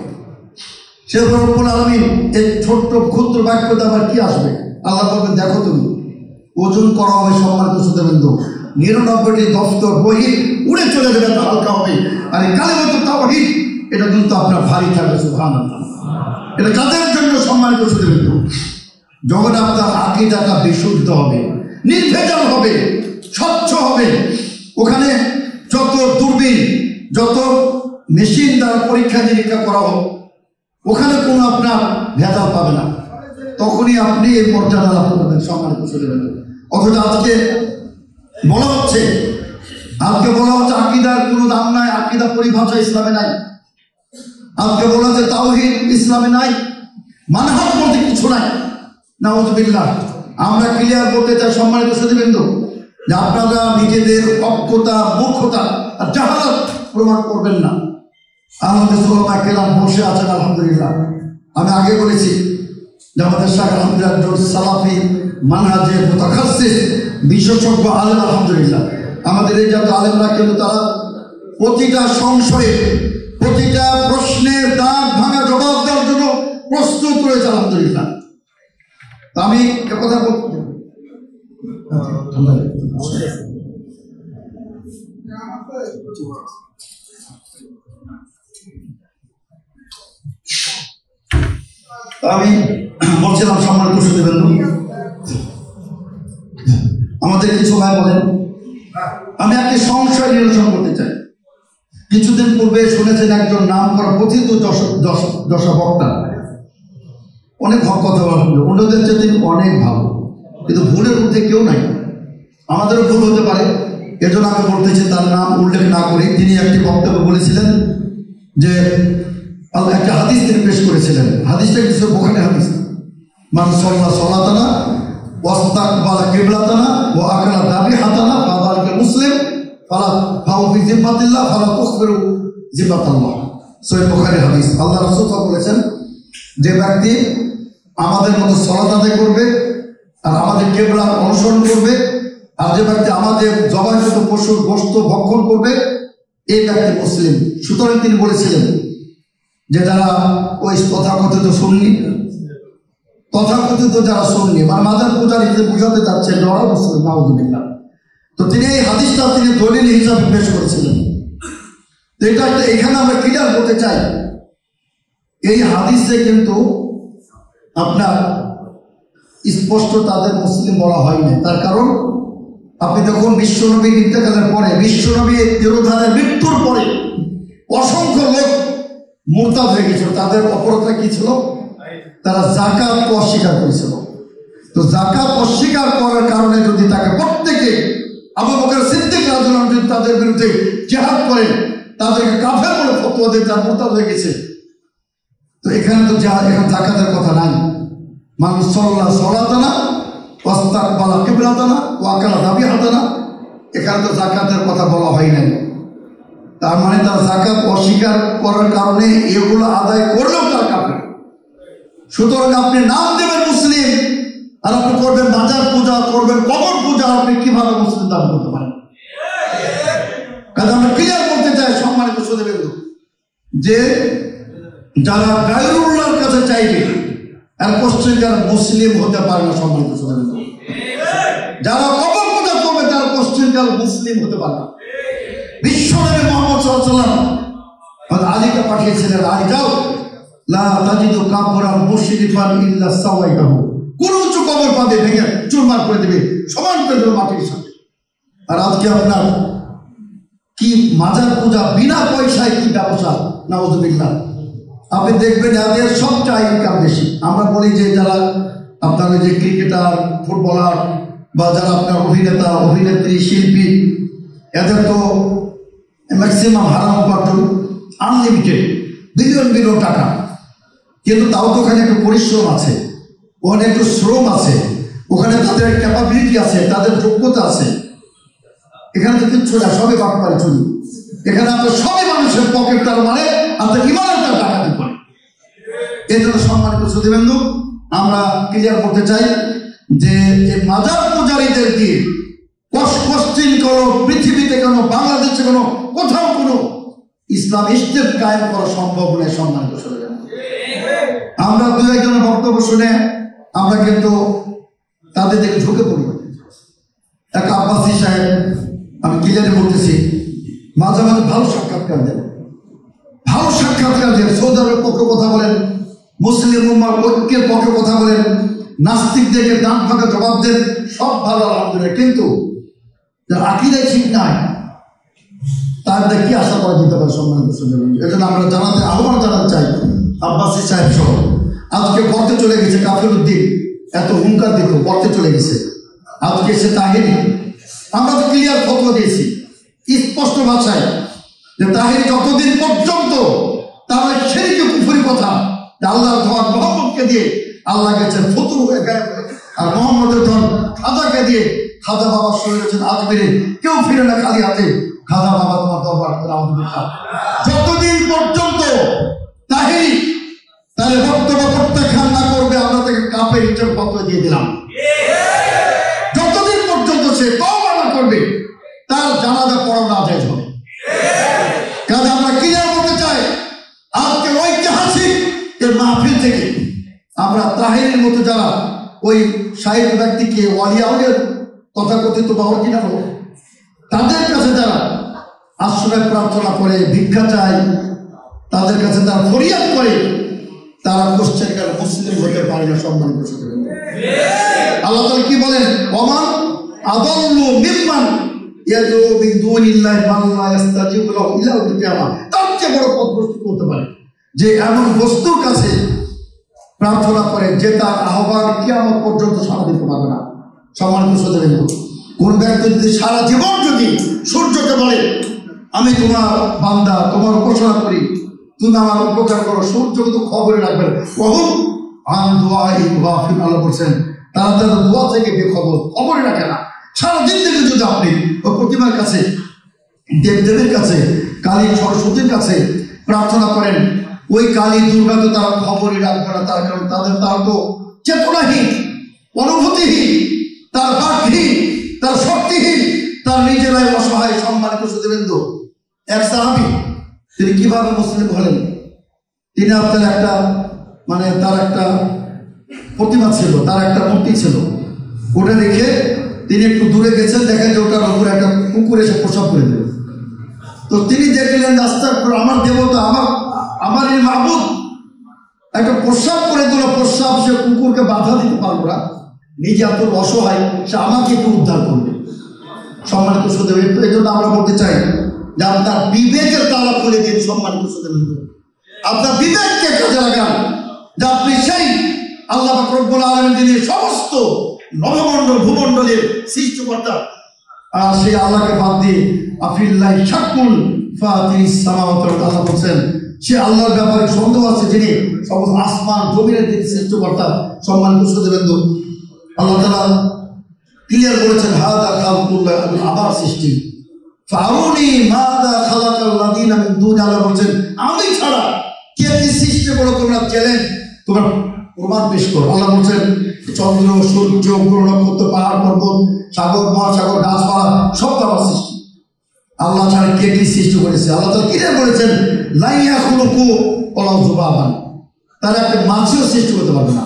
সে রব্বুল আলামিন এই ছোট্ট ক্ষুদ্র বাক্যতে আবার কি আসবে? আল্লাহ বলবেন, দেখো তুমি ওজন করা হবে সম্মানিত সুধীবৃন্দু, 99টি দফতর বহি উড়ে চলে যাবে, হালকা হবে। আর এই কালিমাতুত তাওহীদ এটা কিন্তু আপনার ভারী থাকবে। সুবহানাল্লাহ। এটা কাদের জন্য সম্মানিত সুধীবৃন্দু? যখন আপনার আকীদাটা বিশুদ্ধ হবে, নির্ভেজাল হবে, স্বচ্ছ হবে, ওখানে যত দূরবীন, যত মেশিন দ্বারা পরীক্ষা নিরীক্ষা করা হোক, ওখানে কোনো আপনার ভেজাল পাবে না, তখনই আপনি এই মর্যাদা লাভ করবেন সম্মানিত সুধীবৃন্দু। অথচ আজকে বলা হচ্ছে আকীদার কোনো দাম নাই, আকীদা পরিভাষা ইসলামে নাই। আজকে বলা হচ্ছে তাওহীদ ইসলামে নাই, মানহাজ বলতে কিছু নাই। নাউযুবিল্লাহ। আমরা ক্লিয়ার বলতে চাই সম্মানিত সুধীবৃন্দু, যে আপনারা নিজেদের অজ্ঞতা, মূর্খতা আর জাহালাত প্রমাণ করবেন না। আমাদের উলামা কেরাম বসে আছেন, আলহামদুলিল্লাহ। আমি আগে বলেছি যে আমাদের শাহ আলহামদুলিল্লাহ সালাফি মানহাজে মুতাখাসসিস বিশেষজ্ঞ আলেম, আলহামদুলিল্লাহ। আমাদের এই জাতীয় আলেমরা কিন্তু তারা প্রতিটা সংশয়ে, প্রতিটা প্রশ্নের দাঁত ভাঙা জবাব দেওয়ার জন্য প্রস্তুত রয়েছে আলহামদুলিল্লাহ। আমি কথা বলতে আমি বলছিলাম সম্মানিত সুধীবৃন্দ, আমাদের কিছু ভাই বলেন, আমি একটি সংশয় নিরসন করতে চাই। কিছুদিন পূর্বে শুনেছেন একজন নাম করা কথিত যশা বক্তা অনেক হক কথা বলল, অন্যদের চেয়ে অনেক ভালো, কিন্তু ভুলের মধ্যে কেউ নাই, আমাদেরও ভুল হতে পারে। এজন্য আমি বলতেছি তার নাম উল্লেখ না করে। তিনি একটি বক্তব্য বলেছিলেন যে একটা হাদিস তিনি পেশ করেছিলেন। হাদিসটা কিছু বোখারি হাদিস, মান সাল্লা সালাতানা ওয়াস্তাকবালা কিবলাতানা ওয়া আকালা দাবিহাতানা ফাযালিকা মুসলিম ফালা ফাহু ফি জিম্মাতিল্লাহ ফালা তুখবিরু জিম্মাতাল্লাহ। সহিহ বুখারী হাদিস। আল্লাহ রাসূল বলেছেন, যে ব্যক্তি আমাদের মতো সালাত আদায় করবে আর আমাদের কিবলার অনুসরণ করবে, আর যে ব্যক্তি আমাদের জবাইকৃত পশুর গোশত ভক্ষণ করবে, এই ব্যক্তি মুসলিম। সুতরাং তিনি বলেছিলেন যে যারা ওই তথাকথিত সুন্নি, যারা সুন্নি মানে মাজার পূজার হিসেবে বুঝাতে চাচ্ছেন ওরা মুসলিম, নাউযুবিল্লাহ। তো তিনি এই হাদিসটা তিনি দলিল হিসাবে পেশ করেছিলেন। তো এটা একটা এখানে আমরা ক্লিয়ার করতে চাই, এই হাদিসে কিন্তু আপনার স্পষ্ট তাদের মুসলিম বলা হয়নি। তার কারণ আপনি যখন বিশ্বনবীর ইন্তেকালের পরে, বিশ্বনবীর তিরোধানের মৃত্যুর পরে অসংখ্য লোক মুরতাদ হয়ে গেছিল। তাদের অপরাধটা কি ছিল? তারা যাকাত অস্বীকার করেছিল। তো যাকাত অস্বীকার করার কারণে যদি তাকে প্রত্যেকে আবু বকর সিদ্দিক রাদিয়াল্লাহু আনহু যদি তাদের বিরুদ্ধে জিহাদ করেন, তাদেরকে কাফের বলে ফতোয়া দেন, তার মুরতাদ হয়ে গেছে। তো এখানে তো এখন যাকাতের কথা নাই। মান সাল্লা সালাতানা ওয়াস্তাকবালা কিবলাতানা ওয়া আকালা দাবিহাতানা, এখানে তো যাকাতের কথা বলা হয় নাই। তার মানে তার যাকাত অস্বীকার করার কারণে এগুলো আদায় করলেও তার কাফের। সুতরাং আপনি নাম দেবেন মুসলিম আর আপনি করবেন মাজার পূজা, করবেন কবর পূজা, আপনি কিভাবে মুসলিম দাবি করতে পারেন? কারণ আমরা ক্লিয়ার করতে চাই সম্মানিত সুধীবৃন্দ, যে যারা গায়রুল্লাহর কাছে চাইবে আর পশ্চিমকার মুসলিম হতে পারে না। সম্মানিত সুধীবৃন্দ, যারা কবর পূজা করবে তারা পশ্চিমকার মুসলিম হতে পারে না। বিশ্বনবী মুহাম্মদ সাল্লাল্লাহু আলাইহি ওয়াসাল্লাম আলীকে পাঠিয়েছিলেন, আলী যাও, লা তাজিদু কাবরান মুশরিফান ইল্লা সাওয়াইতাহু, কোন উঁচু কবর পাবে ভেঙে চুরমার করে দেবে, সমান করে দেবে মাটির সাথে। আর আজকে আপনার কি মাজার পূজা বিনা পয়সায় কি ব্যবসা, নাউযুবিল্লাহ। আপনি দেখবেন এদের সবচেয়ে ইনকাম বেশি। আমরা বলি যে যারা আপনার যে ক্রিকেটার, ফুটবলার বা যারা আপনার অভিনেতা, অভিনেত্রী, শিল্পী, এদের তো ম্যাক্সিমাম হারাম উপার্জন আনলিমিটেড, বিলিয়ন বিলিয়ন টাকা। কিন্তু তাও তো ওখানে একটু পরিশ্রম আছে, ওখানে একটু শ্রম আছে, ওখানে তাদের ক্যাপাবিলিটি আছে, তাদের যোগ্যতা আছে। এখানে তো কিচ্ছু না, সবই বাটপারি চুরি। এখানে আপনার সবই মানুষের পকেট, তার মানে আপনার ইমানের তার ডাকাতি করে। এই জন্য সম্মানিত সুধীবৃন্দ, আমরা ক্লিয়ার করতে চাই যে এই মাজার পূজারীদের দিয়ে পশ্চিম কোনো পৃথিবীতে কোনো বাংলাদেশে কোনো কোথাও কোনো ইসলাম স্টেট কায়েম করা সম্ভব নয়। সম্মানিত সুধীবৃন্দ, আমরা দু একজনের বক্তব্য শুনে আমরা কিন্তু তাদের দিকে ঝুঁকে পড়ি। এক আব্বাসী সাহেব, আমি ক্লিয়ারে বলতেছি, মাঝে মাঝে ভালো সাক্ষাৎকার দেন, সৌদি আরবের পক্ষে কথা বলেন, মুসলিম উম্মার ঐক্যের পক্ষে কথা বলেন, নাস্তিকদেরকে দাঁত ভাঙা জবাব দেন, সব ভালো আলহামদুলিল্লাহ। কিন্তু যার আকীদায় ঠিক নাই তাদের কি আশা করা যেতে পারে? সম্মানিত সুধীবৃন্দ, এজন্য আমরা আহ্বান জানাতে চাই, আব্বাসী সাহেব সহ আজকে পড়তে চলে গেছে কাফিরউদ্দিন, এত হুঙ্কার দিত, পড়তে চলে গেছে, আজকে সে তাহেরি। আমরা তো ক্লিয়ার ফতোয়া দিয়েছি স্পষ্ট ভাষায় যে তাহেরি যতদিন পর্যন্ত তার শিরকে কুফরি কথা, আল্লাহর ধন মোহাম্মদকে দিয়ে আল্লাহ গেছেন ফতুর হয়ে গায়েব, আর মোহাম্মদের ধন খাজাকে দিয়ে, খাজা বাবা সরে গেছেন আজমিরে, কেউ ফিরে না খালি হাতে। খাজা বাবা তোমার দরবার, যতদিন পর্যন্ত তাহেরি তাহলে বক্তব্য প্রত্যাখ্যান না করবে, আমরা তাকে কাফের হিসেবে ফতোয়া দিয়ে দিলাম। যতদিন পর্যন্ত সে তওবা না করবে, তার জানাজা পড়া না জায়েজ হবে। কাজে আমরা ক্লিয়ার করতে চাই, মাহফিল থেকে আমরা তাহিরের মতো যারা ওই সাহিত্য ব্যক্তিকে ওয়ালিয়াউলের তথাকথিত বা অরিজিনাল তাদের কাছে যারা আশ্রয় প্রার্থনা করে, ভিক্ষা চায়, তাদের কাছে তারা ফরিয়াদ করে, তারা কোশ্চেনকার মুসলিম হতে পারে না। সম্মানিত সুধী, আল্লাহ তাআলা কি বলেন? ওমান আদাল্লু মিম্মান ইয়াদউ মিন দুনিল্লাহি মান লা ইস্তাজিবু লাহু ইলা ইয়াউমিল কিয়ামা। তার চেয়ে বড় পথভ্রষ্ট হতে পারে যে এমন বস্তুর কাছে প্রার্থনা করে যে তার আহ্বান কিয়ামত পর্যন্ত সাড়া দিতে পারবে না। সম্মানিত সুধী, কোন ব্যক্তি যদি সারা জীবন যদি সূর্যকে বলে আমি তোমার বান্দা, তোমার উপাসনা করি, তুমি আমার উপকার করো, সূর্য কিন্তু খবরে রাখবেন। ওহুম আন দুআইহিম গাফিল। আল্লাহ বলছেন তারা তাদের দোয়া থেকে বেখবর, খবরে রাখে না। সারা জিন্দেগি যদি আপনি ওই প্রতিমার কাছে, দেবদেবীর কাছে, কালী সরস্বতীর কাছে প্রার্থনা করেন, ওই কালী দুর্গা তো তারা খবরই রাখবে না। তার কারণ তারা তো চেতনাহীন, অনুভূতিহীন, তার বাকহীন, তার শক্তিহীন, তার নিজেরাই অসহায়। সম্মানিত সুধীবৃন্দ, এক সাহাবী তিনি কিভাবে মুসলিম হলেন? তিনি আপনার একটা তার একটা প্রতিমা ছিল, তার একটা মূর্তি ছিল। ওটা দেখে তিনি একটু দূরে গেছেন, দেখেন যে ওটার উপরে একটা কুকুর এসে প্রসাব করে দিল। তো তিনি দেখলেন আস্তাগফিরুল্লাহ, আমার দেবতা, আমার এই মাবুদ একটা প্রসাব করে দিল। প্রসাব সে কুকুরকে বাধা দিতে পারবো না, নিজে এত অসহায়, সে আমাকে একটু উদ্ধার করবে। সম্মানিত সুধীবৃন্দ, এই জন্য আমরা বলতে চাই যে আপনার বিবেকের তালা খুলে দিন। সম্মানিত সুধীবৃন্দ, আপনার বিবেককে কাজে লাগান যে আপনি সেই আল্লাহ পাক রব্বুল আলামিন যিনি সমস্ত নবমণ্ডল ভূমণ্ডলের সৃষ্টিকর্তা, আর সেই আল্লাহকে বাদ দিয়ে আফিল্লাহি শাক্কুন ফাতিরিস সামাওয়াতি ওয়াল আরদ। আল্লাহ বলছেন সে আল্লাহর ব্যাপারে সন্দেহ আছে যিনি সমস্ত আসমান জমিনের যিনি সৃষ্টিকর্তা। সম্মানিত সুধীবৃন্দ, আল্লাহ তাআলা ক্লিয়ার করেছেন হাদা খালকুল্লাহ, আবার সৃষ্টি। ফারুনি মাদা খালাকাল্লাযিনা মিন দুনি। আল্লাহ বলছেন আমি ছাড়া কে কি সৃষ্টি করো, তোমরা চ্যালেঞ্জ, তোমরা প্রমাণ পেশ করো। আল্লাহ বলছেন চন্দ্র, সূর্য, গ্রহ, নক্ষত্র, পাহাড়, পর্বত, সাগর, মহাসাগর, গাছপালা সব আমার সৃষ্টি। আল্লাহ ছাড়া কে কি সৃষ্টি করেছে? আল্লাহ তাআলা ক্লিয়ার বলেছেন লা ইয়াখলুকু ওয়ালা যুবাবান, তারা একটা মাছিও সৃষ্টি করতে পারবে না।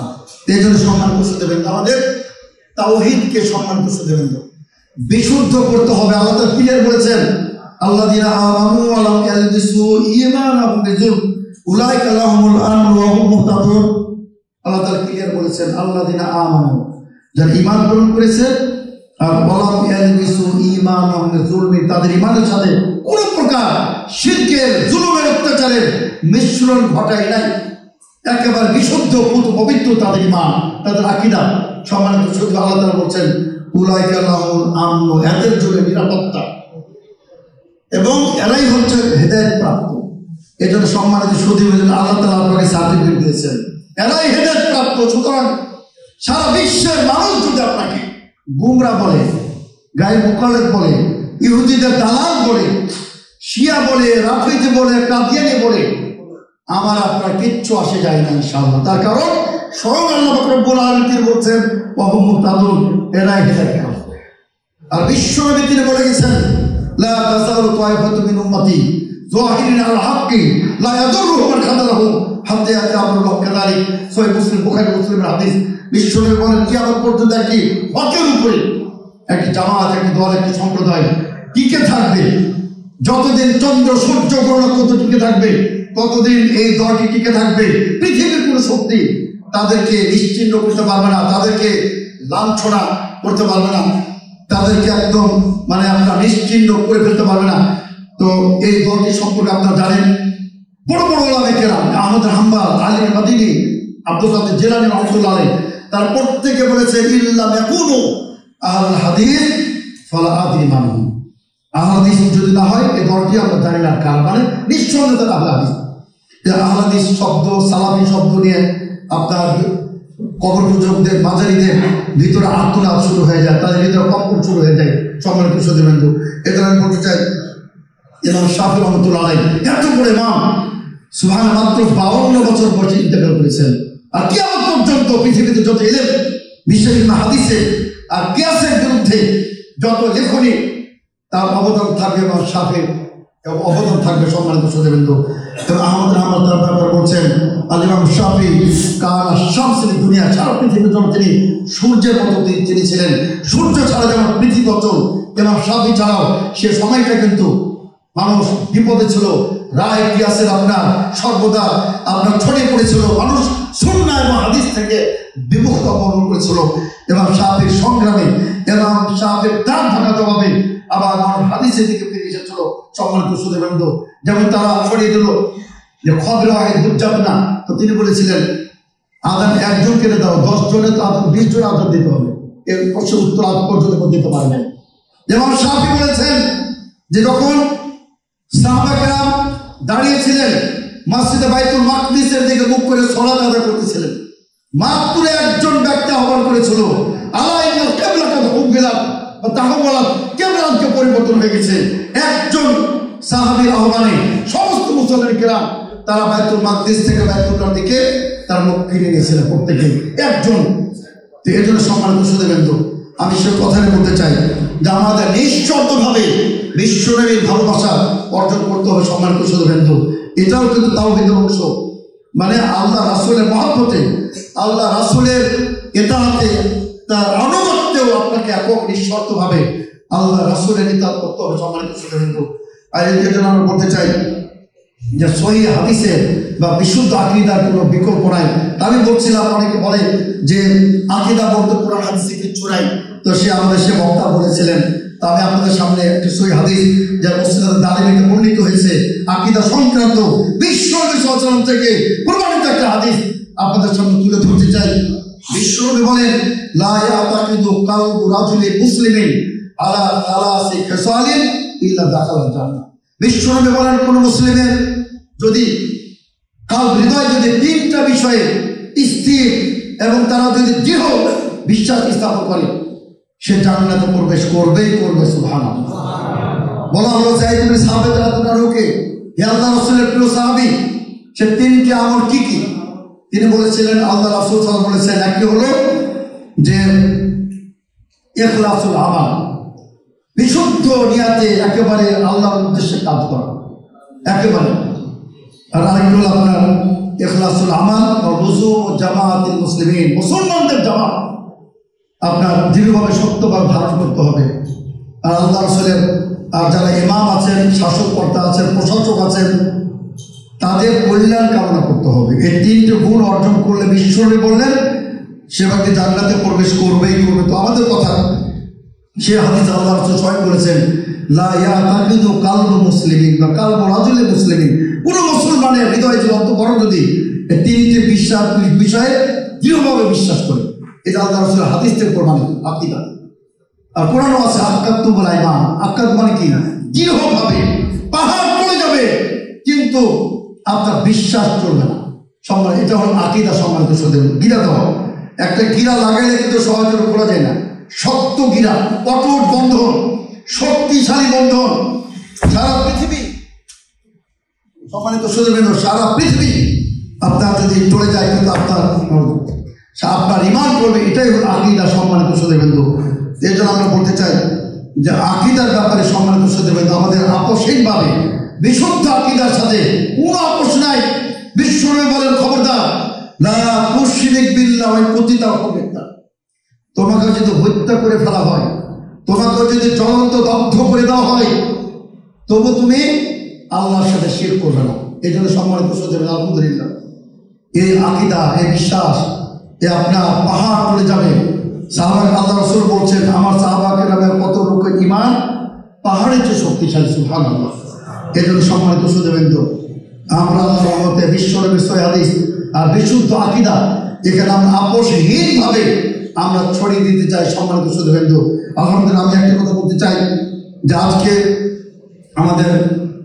এই জন্য সম্মান করতে দেবেন, আমাদের তাওহীদকে সম্মান করতে দেবেন, বিশুদ্ধ করতে হবে। আল্লাহ তাআলা ক্লিয়ার বলেছেন আল্লাযীনা আমানু ওয়া লাম ইয়ালবিসু ঈমানাহুম বিযুলম উলাইকা লাহুমুল আমনু ওয়া হুম মুহতাদুন। আল্লাহ তাআলা ক্লিয়ার বলেছেন আল্লাযীনা আমানু, যারা ঈমান গ্রহণ করেছে, আর ওয়া লাম ইয়ালবিসু ঈমানাহুম বিযুলম, তাদের ঈমানের সাথে কোনো প্রকার শিরকের, জুলুমের, অত্যাচারের মিশ্রণ ঘটায় নাই, একেবারে বিশুদ্ধ পবিত্র তাদের ঈমান, তাদের আকীদা। সম্মানিত শুধু আল্লাহ তাআলা বলছেন উলাইকা লাহুমুল আমনু, এদের জন্য নিরাপত্তা এবং এরাই হচ্ছে হেদায়েত প্রাপ্ত। এই জন্য সম্মানিত শুধু আল্লাহ তাআলা আপনাকে সার্টিফিকেট দিয়েছেন, এরাই হেদায়েত প্রাপ্ত। সুতরাং সারা বিশ্বের মানুষ যদি আপনাকে গুমরা বলে, গায়ে মুকাল্লিদ বলে, ইহুদিদের দালাল বলে, শিয়া বলে, রাফিজি বলে, কাদিয়ানি বলে, আমার আপনার কিচ্ছু আসে যায় না ইনশাআল্লাহ। তার কারণ স্বয়ং আল্লাহ পাক রব্বুল আলামিন বলছেন ওয়া হুম মুহতাদুন, এরাই হেদায়েত প্রাপ্ত। আর বিশ্বনবী তিনি বলে গেছেন লা তাযালু তায়ফাতুম মিন উম্মতি যাহিরিন আল হাক্কি লা ইয়াদুররুহুম মান খাযালাহুম হাত্তা ইয়াতি আমরুল্লাহ কাযালিক। সহিহ মুসলিম, বুখারী মুসলিমের হাদিস। বিশ্বনবী বলেন কিয়ামত পর্যন্ত একটি হকের উপরে একটি জামাত, একটি দল, একটি সম্প্রদায় টিকে থাকবে। যতদিন চন্দ্র, সূর্য, গ্রহ, নক্ষত্র টিকে থাকবে ততদিন এই দলটি টিকে থাকবে। পৃথিবীর কোনো শক্তি তাদেরকে নিশ্চিহ্ন করতে পারবে না, তাদেরকে লাঞ্ছনা করতে পারবে না, তাদেরকে একদম আপনার নিশ্চিহ্ন করে ফেলতে পারবে না। তো এই দলটি সম্পর্কে আপনারা জানেন, বড় বড় ওলামা কেরাম, আহমদ হাম্বল, আলী মাদিনী, আব্দুল কাদের জিলানী রাহমাতুল্লাহ আলাইহি, তারা প্রত্যেকে বলেছে ইল্লাম ইয়াকুনু আহলুল হাদিস ফালা আদরি মানহুম। আহলে হাদিস যদি না হয় এই দলটি আমরা জানি না কার, নিঃসন্দেহে তারা আহলে হাদিস। আহলে হাদিস শব্দ, সালাফি শব্দ নিয়ে আপনার কবর পূজকদের, মাজারিদের ভিতরে আত্মনাদ শুরু হয়ে যায়, তাদের ভিতরে কম্পন শুরু হয়ে যায়। সম্মানিত সুধীবৃন্দু, এটা আমি বলতে চাই ইমাম শাফিঈ রাহমাতুল্লাহ আলাইহি এত বড় ইমাম সুবহান, মাত্র 52 বছর বয়সে ইন্তেকাল করেছেন। আর কিয়ামত পর্যন্ত পৃথিবীতে যত ইলম, বিশেষ হাদিসে আর কিয়াসের বিরুদ্ধে যত লেখনী, তার অবদান থাকবে ইমাম শাফিঈ এবং অবদান থাকবে সম্মানিত সুধীবৃন্দ। এবং আহমদ রহমান তার ব্যাপারে বলছেন আল ইমাম শাফি কানা শামসুল দুনিয়া, সারা পৃথিবীর জন্য তিনি সূর্যের মতো তিনি ছিলেন। সূর্য ছাড়া যেমন পৃথিবী অচল, ইমাম শাফি ছাড়াও সে সময়টা কিন্তু মানুষ বিপদে ছিল, রায় কিয়াসের আপনার সর্বদা আপনার ছড়িয়ে পড়েছিল, মানুষ সুন্নাহ এবং হাদিস থেকে বিমুখ অবলম্বন করেছিল। ইমাম শাফির সংগ্রামে, ইমাম শাফির তার ভাঙা জবাবে আবার মানুষ হাদিসের দিকে ফিরে এসেছিল সম্মানিত সুধীবৃন্দ। যেমন তারা ছড়িয়ে দিল যে খবর আগে যাবে না, তো তিনি বলেছিলেন আদান একজন কেটে দাও, 10 জনে তো 20 জন আদান দিতে হবে, এর পক্ষে উত্তর আজ পর্যন্ত দিতে পারে নাই। যেমন শাফি বলেছেন যে যখন সাহাবায়ে কেরাম দাঁড়িয়েছিলেন মসজিদে বাইতুল মাকদিসের দিকে মুখ করে সালাত আদায় করতেছিলেন, মাত্র একজন ব্যক্তি আহ্বান করেছিল আলা ইন্নাল কিবলাতা হুবিলাত বা তাহওয়ালাত, কিবলাকে পরিবর্তন হয়ে গেছে। একজন সাহাবীর আহ্বানে সমস্ত মুসলমান কেরাম তারা বাইতুল মাকদিস থেকে বাইতুল্লাহর দিকে তার মুখ ফিরে গেছিলেন প্রত্যেকে একজন। তো এর জন্য সম্মানিত সুধীবৃন্দ, আমি সে কথাটা বলতে চাই যে আমাদের নিঃশর্তভাবে বিশ্বনবীর ভালোবাসা অর্জন করতে হবে সম্মানিত সুধীবৃন্দ। এটাও কিন্তু তাওহীদের অংশ, মানে আল্লাহ রাসূলের মহব্বতে, আল্লাহ রাসূলের ইতাআতে, তার আনুগত্যেও আপনাকে একক নিঃশর্তভাবে আল্লাহ রাসূলের ইতাআত করতে হবে সম্মানিত সুধীবৃন্দ। আর এর জন্য আমরা বলতে চাই যে সহিহ হাদিসের বা বিশুদ্ধ আকীদার কোনো বিকল্প নাই। আমি বলছিলাম অনেকে বলে যে আকীদা বলতে কোরআন হাদিসে কিচ্ছু নাই, তো সে আমাদের সে বক্তা বলেছিলেন। তা আমি আপনাদের সামনে একটি সহিহ হাদিস যা মুসনাদ দারিমিতে বর্ণিত হয়েছে আকীদা সংক্রান্ত বিশ্বনবী সাল্লাল্লাহু আলাইহি ওয়াসাল্লাম থেকে প্রমাণিত একটা হাদিস আপনাদের সামনে তুলে ধরতে চাই। বিশ্বনবী বলেন লা ইয়াতাকিদু কালবু রাজুলিন মুসলিমিন আলা সালাসি খিসালিন ইল্লা দাখালাল জান্নাহ। বিশ্বনবী বলেন কোন মুসলিমের যদি হৃদয় যদি 3টা বিষয়ে স্থির এবং তারা যদি দৃঢ় বিশ্বাস স্থাপন করে সে জান্নাতে প্রবেশ করবেই করবে। সুবহানাল্লাহ। বলা হলো যায়েদ ইবনে সাবিত রাদিয়াল্লাহু আনহু, হে আল্লাহর রাসূলের প্রিয় সাহাবী, সে 3টি আমল কি কি? তিনি বলেছিলেন, আল্লাহ রাসূল সাল্লাল্লাহু আলাইহি ওয়াসাল্লাম বলেছেন, একটি হলো যে ইখলাসুল আমাল, বিশুদ্ধ নিয়াতে একেবারে আল্লাহর উদ্দেশ্যে কাজ করা একেবারে। আর আরেকটি হলো আপনার ইখলাসুল আমাল ও লুজুম জামাআতুল মুসলিমিন, মুসলমানদের জামাত আপনার দৃঢ়ভাবে শক্তভাবে ধারণ করতে হবে। আর আল্লাহ রাসূলের যারা ইমাম আছেন, শাসক কর্তা আছেন, প্রশাসক আছেন, তাদের কল্যাণ কামনা করতে হবে। এই 3টি গুণ অর্জন করলে বিশ্বনবী বললেন সে ব্যক্তি জান্নাতে প্রবেশ করবেই করবে। তো আমাদের কথা সে হাদিস আল্লাহ রাসূল স্বয়ং বলেছেন লা ইয়াতাকিদু কালবু মুসলিমিন বা কালবু রাজুলিন মুসলিমিন, পুরো মুসলমানের হৃদয় যে অন্তঃকরণ যদি এই 3টি বিষয়ে দৃঢ়ভাবে বিশ্বাস করে, এটা আল্লাহ রাসূলের হাদিস থেকে প্রমাণিত আকীদা। আর কোরআনও আছে আকাদতু বিল ঈমান, আকাদ মানে কি? দৃঢ়ভাবে পাহাড় পড়ে যাবে কিন্তু আপনার বিশ্বাস চলবে না। সম্মান, এটা হলো আকীদা সম্মানিত সুধীবৃন্দ। গিরা দেওয়া, একটা গিরা লাগাইলে কিন্তু সহজে খোলা যায় না, শক্ত গিরা, অটুট বন্ধন, শক্তিশালী বন্ধন। সারা পৃথিবী সম্মানিত সুধীবৃন্দ, সারা পৃথিবী আপনার যদি চলে যায় কিন্তু আপনার ঈমান করবে, এটাই হলো আকীদা সম্মানিত সুধীবৃন্দ। এর জন্য আমরা বলতে চাই যে আকীদার ব্যাপারে সম্মানিত সুধীবৃন্দ আমাদের আপোষহীনভাবে বিশুদ্ধ আকীদার সাথে কোনো আপোষ নাই। বিশ্বনবী বলেন খবরদার লা তুশরিক বিল্লাহ ওয়া কুতিতা কুবিতা, তোমাকে যদি হত্যা করে ফেলা হয়, তোমাকে যদি জ্বলন্ত দগ্ধ করে দেওয়া হয়, তবু তুমি আল্লাহর সাথে শিরক করবে না। এই জন্য সম্মানিত সুধীবৃন্দ আলহামদুলিল্লাহ এই আকীদা, এই বিশ্বাস এ আপনার পাহাড় পড়ে যাবে। সাহাবা আল্লাহ রাসূল বলছেন আমার সাহাবা কেরামের কত লোকের ঈমান পাহাড়ের চেয়ে শক্তিশালী। সুবহানাল্লাহ। এই জন্য সম্মানিত সুধীবৃন্দ আমরা আল্লাহর রহমতে বিশ্বনবীর সহিহ হাদিস আর বিশুদ্ধ আকীদা এখানে আমরা আপোষহীনভাবে আমরা ছড়িয়ে দিতে চাই সম্মানিত সুধীবৃন্দ। আলহামদুলিল্লাহ। আমি একটা কথা বলতে চাই যে আজকে আমাদের